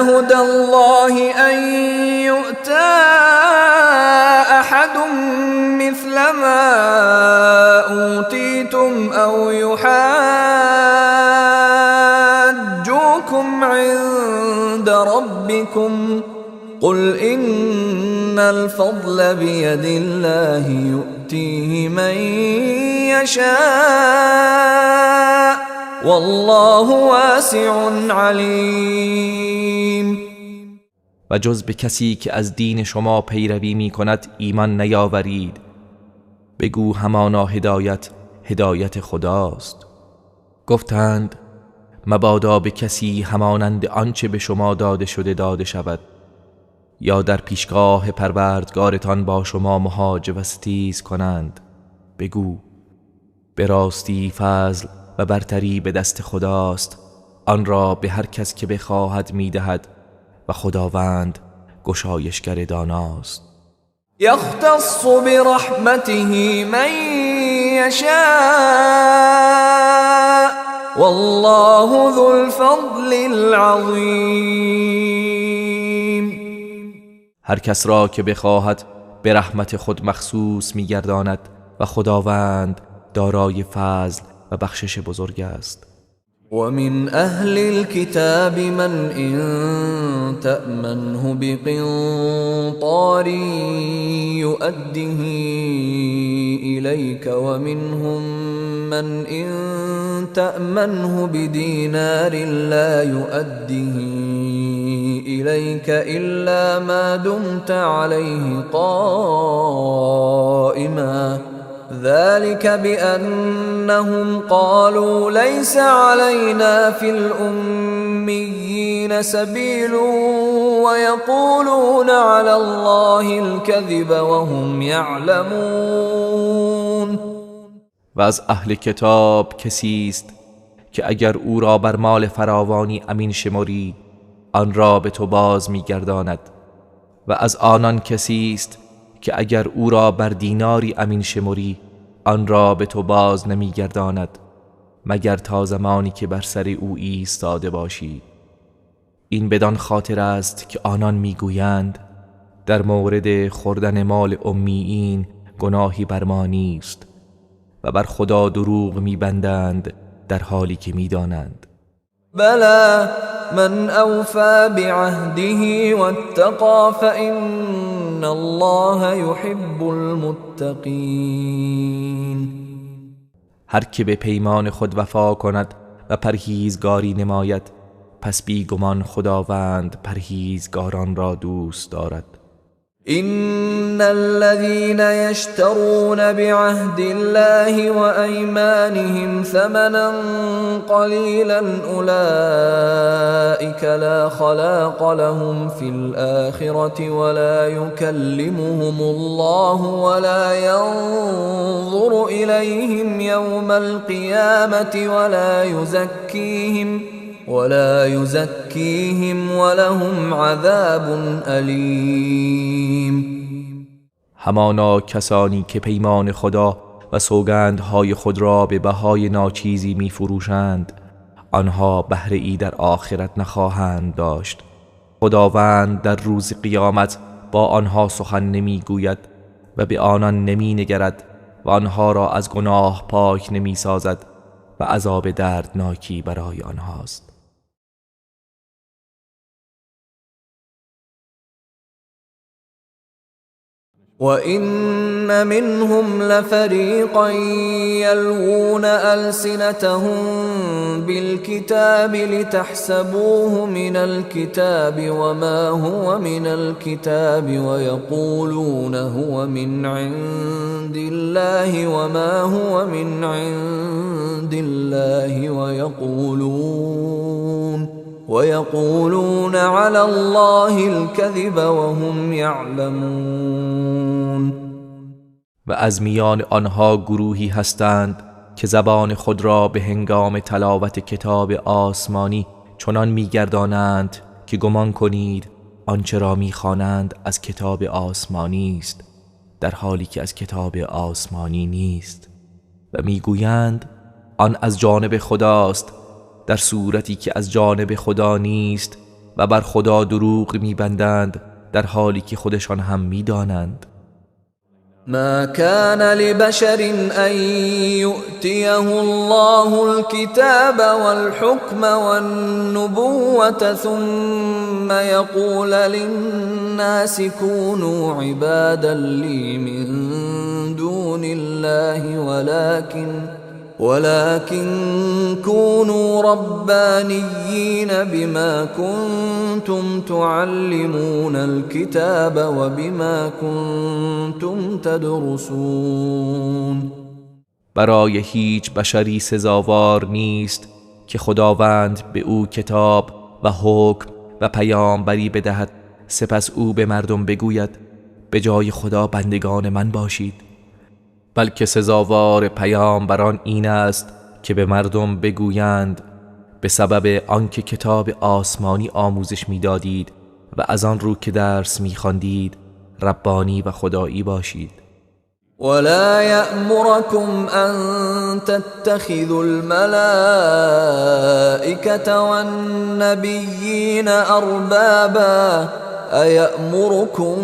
S1: هدى الله أن يؤتى أحد مثل ما أوتيتم أو يحاجوكم عند ربكم قل إن الفضل بيد الله يؤتيه من يشاء والله واسع علیم.
S2: و جز به کسی که از دین شما پیروی می کند ایمان نیاورید، بگو همانا هدایت خداست. گفتند مبادا به کسی همانند آنچه به شما داده شده داده شود، یا در پیشگاه پروردگارتان با شما مهاجه و ستیز کنند. بگو به راستی فضل و برتری به دست خداست، آن را به هر کس که بخواهد میدهد و خداوند گشایشگر داناست.
S1: یختص برحمته من یشاء والله ذو الفضل العظیم.
S2: هر کس را که بخواهد به رحمت خود مخصوص میگرداند و خداوند دارای فضل و بخشش بزرگ است.
S1: ومن أهل الكتاب من إن تأمنه بقنطار يؤده إليك ومنهم من إن تأمنه بدينار لا يؤده إليك إلا ما دمت عليه قائما ذلك بأنهم قالوا ليس علينا في الأميين سبيل ويقولون على الله الكذب وهم يعلمون.
S2: و از اهل کتاب کسی است که اگر او را بر مال فراوانی امین شمری آن را به تو باز می‌گرداند و از آنان کسی است که اگر او را بر دیناری امین شمری آن را به تو باز نمی‌گرداند مگر تا زمانی که بر سر او ایستاده باشی. این بدان خاطر است که آنان میگویند در مورد خوردن مال امیین گناهی بر ما نیست و بر خدا دروغ میبندند در حالی که میدانند.
S1: بلی من اوفى بعهده واتقى فإن الله يحب المتقین.
S2: هر که به پیمان خود وفا کند و پرهیزگاری نماید پس بیگمان خداوند پرهیزگاران را دوست دارد.
S1: إن الذين يشترون بعهد الله وأيمانهم ثمنا قليلا أولئك لا خلاق لهم في الآخرة ولا يكلمهم الله ولا ينظر إليهم يوم القيامة ولا يزكيهم ولهم عذاب أليم.
S2: همانا کسانی که پیمان خدا و سوگندهای خود را به بهای ناچیزی می فروشند آنها بهره ای در آخرت نخواهند داشت. خداوند در روز قیامت با آنها سخن نمی گوید و به آنان نمی نگرد و آنها را از گناه پاک نمی سازد و عذاب دردناکی برای آنهاست.
S1: وَإِنَّ مِنْهُمْ لَفَرِيقًا يَلْوُونَ أَلْسِنَتَهُم بِالْكِتَابِ لِتَحْسَبُوهُ مِنَ الْكِتَابِ وَمَا هُوَ مِنَ الْكِتَابِ وَيَقُولُونَ هُوَ مِنْ عِندِ اللَّهِ وَمَا هُوَ مِنْ عِندِ اللَّهِ وَيَقُولُونَ عَلَى اللَّهِ الْكَذِبَ وَهُمْ يَعْلَمُونَ.
S2: و از میان آنها گروهی هستند که زبان خود را به هنگام تلاوت کتاب آسمانی چنان می‌گردانند که گمان کنید آنچه را می‌خوانند از کتاب آسمانی است در حالی که از کتاب آسمانی نیست و می‌گویند آن از جانب خداست در صورتی که از جانب خدا نیست و بر خدا دروغ می‌بندند در حالی که خودشان هم می‌دانند.
S1: ما كان لبشر أن يؤتيه الله الكتاب والحكم والنبوة ثم يقول للناس كونوا عبادا لي من دون الله ولكن كونوا ربانيين بما كنتم تعلمون الكتاب وبما كنتم تدرسون.
S2: برای هیچ بشری سزاوار نیست که خداوند به او کتاب و حکم و پیامبری بدهد سپس او به مردم بگوید به جای خدا بندگان من باشید، بلکه سزاوار پیامبران این است که به مردم بگویند به سبب آنکه کتاب آسمانی آموزش میدادید و از آن رو که درس میخواندید ربانی و خدایی باشید.
S1: ولا يأمركم أن تتخذوا الملائكة والنبيين أربابا أيأمركم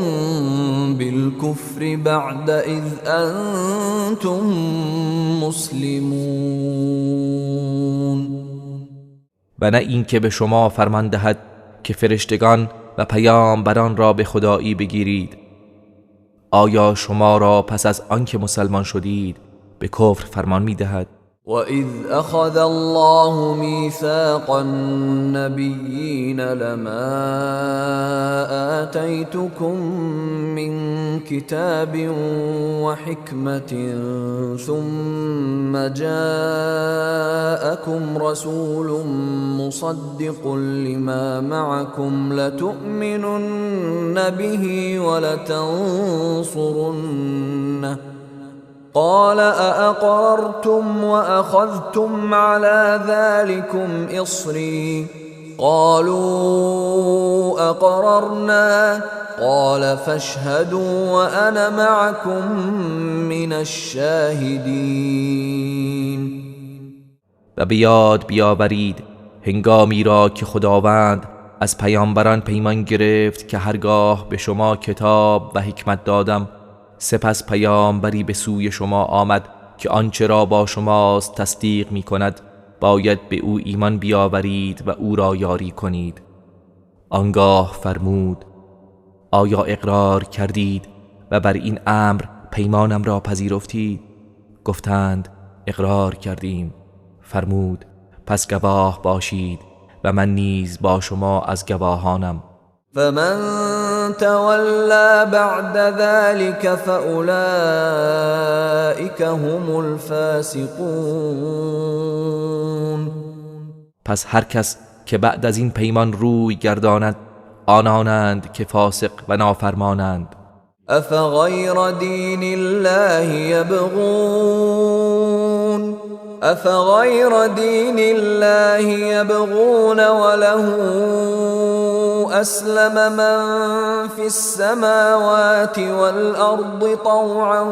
S1: بالكفر بعد إذ أنتم مسلمون.
S2: و نه این که به شما فرمان دهد که فرشتگان و پیامبران را به خدایی بگیرید. آیا شما را پس از آنکه مسلمان شدید به کفر فرمان می‌دهد؟
S1: وَإِذْ أَخَذَ اللَّهُ مِيثَاقَ النَّبِيِّينَ لَمَا آتَيْتُكُم مِّن كِتَابٍ وَحِكْمَةٍ ثُمَّ جَاءَكُمْ رَسُولٌ مُصَدِّقٌ لِّمَا مَعَكُمْ لَتُؤْمِنُنَّ بِهِ وَلَتَنصُرُنَّهُ قال أأقررتم وأخذتم على ذلكم إصري قالوا أقررنا قال فاشهدوا وأنا معكم من الشاهدين.
S2: و به یاد بیاورید هنگامی را که خداوند از پیامبران پیمان گرفت که هرگاه به شما کتاب و حکمت دادم سپس پیامبری به سوی شما آمد که آنچه را با شماست تصدیق می کند باید به او ایمان بیاورید و او را یاری کنید. آنگاه فرمود آیا اقرار کردید و بر این امر پیمانم را پذیرفتید؟ گفتند اقرار کردیم. فرمود پس گواه باشید و من نیز با شما از گواهانم.
S1: فمن تولى بعد ذلك فأولئك هم الفاسقون.
S2: پس هر کس که بعد از این پیمان روی گرداند آنانند که فاسق و نافرمانند.
S1: افغیر دین الله یبغون وله اسلم من فی السماوات والارض طوعا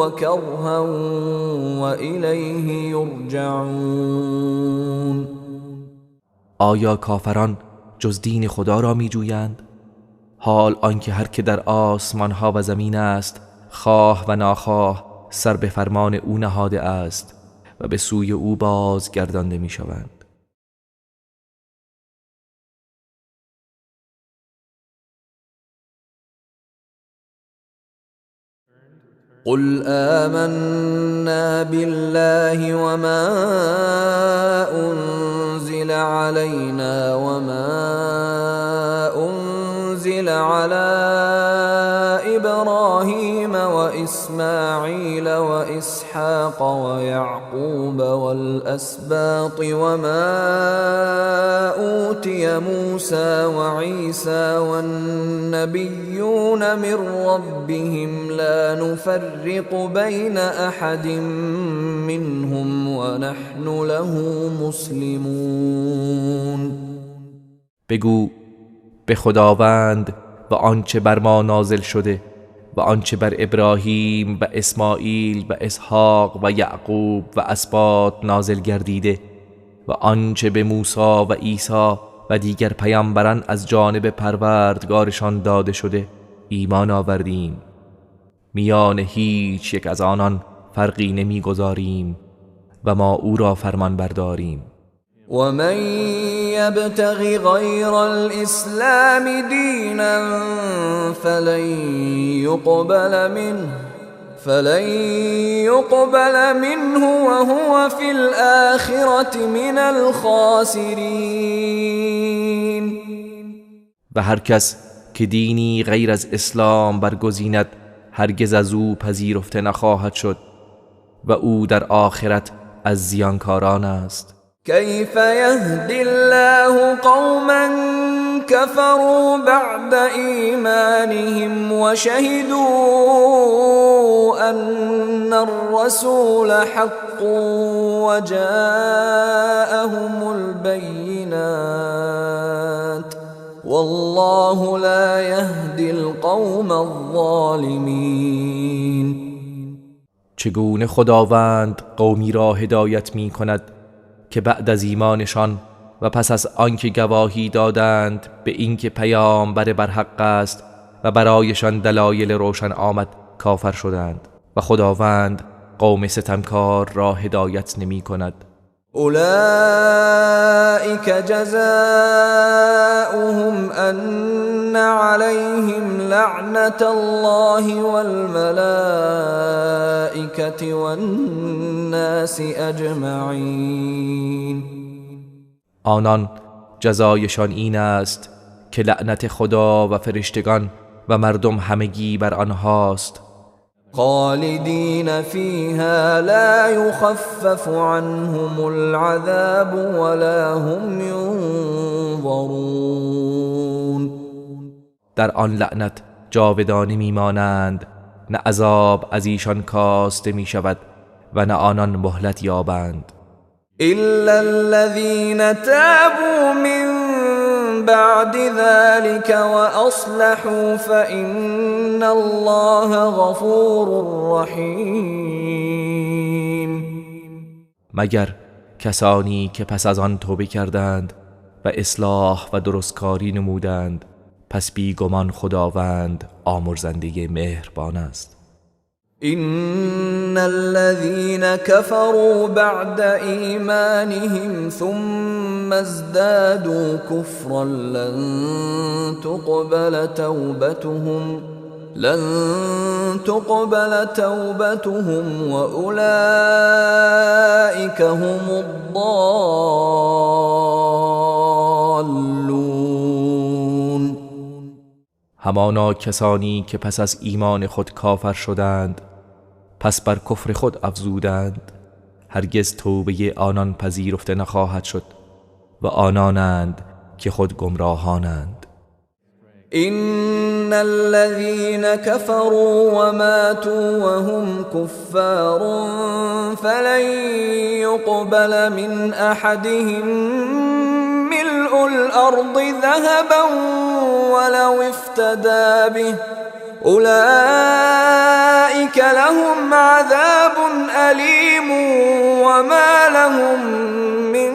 S1: وكرها والیه یرجعون.
S2: آیا کافران جز دین خدا را می جویند؟ حال آنکه هر که در آسمان ها و زمین است خواه و ناخواه سر به فرمان او نهاده است و به سوی او بازگردانده می شوند.
S1: قل آمنا بالله وما أنزل علينا وما أنزل على إبراهيم وإسماعيل وإسحاق ويعقوب والأسباط وما أوتي موسى وعيسى والنبيون من ربهم لا نفرق بين أحد منهم ونحن له مسلمون.
S2: بگو به خداوند و آنچه بر ما نازل شده و آنچه بر ابراهیم و اسماعیل و اسحاق و یعقوب و اسباط نازل گردیده و آنچه به موسی و عیسی و دیگر پیامبران از جانب پروردگارشان داده شده ایمان آوردیم. میان هیچ یک از آنان فرقی نمیگذاریم و ما او را فرمان برداریم.
S1: ومن يبتغ غير الإسلام دينا فلن يقبل منه وهو في الآخرة من الخاسرين.
S2: و هر کس که دینی غیر از اسلام برگزیند هرگز از او پذیرفته نخواهد شد و او در آخرت از زیانکاران است.
S1: كيف يهدي الله قوما كفروا بعد إيمانهم وشهدوا أن الرسول حق وجاءهم البينات والله لا يهدي القوم الظالمين.
S2: چگونه خداوند قومی را هدایت می کند که بعد از ایمانشان و پس از آنکه گواهی دادند به اینکه پیامبر برحق است و برایشان دلایل روشن آمد کافر شدند و خداوند قوم ستمکار را هدایت نمی کند.
S1: اولئك جزاؤهم ان عليهم لعنة الله والملائكة والناس اجمعین.
S2: آنان جزایشان این است که لعنت خدا و فرشتگان و مردم همگی بر آنهاست.
S1: خالدین فیها لا یخفف عنهم العذاب ولا هم ینظرون.
S2: در آن لعنت جاودانه میمانند نه عذاب از ایشان کاسته می شود و نه آنان مهلت یابند.
S1: إلا الذين تابوا من بعد ذلك وأصلحوا فإن الله غفور رحیم.
S2: مگر کسانی که پس از آن توبه کردند و اصلاح و درستکاری نمودند، پس بیگمان خداوند آمرزنده مهربان است.
S1: إن الذين كفروا بعد إيمانهم ثم ازدادوا كفرا لن تقبل توبتهم وأولئك هم الضالون.
S2: همانا کسانی که پس از ایمان خود کافر شدند، پس بر کفر خود افزودند، هرگز توبه آنان پذیرفته نخواهد شد و آنانند که خود گمراهانند.
S1: إن الذين كفروا وماتوا وهم كفار فلن يقبل من أحدهم ملء الأرض ذهبا ولو افتدى به أولئك لهم عذاب أليم وما لهم من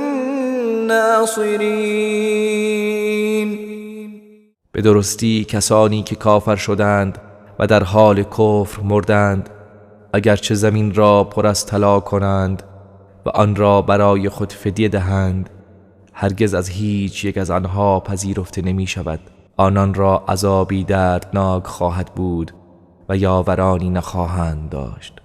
S1: ناصرين.
S2: به درستی کسانی که کافر شدند و در حال کفر مردند، اگرچه زمین را پر از طلا کنند و آن را برای خود فدیه دهند، هرگز از هیچ یک از آنها پذیرفته نمی شود. آنان را عذابی دردناک خواهد بود و یاورانی نخواهند داشت.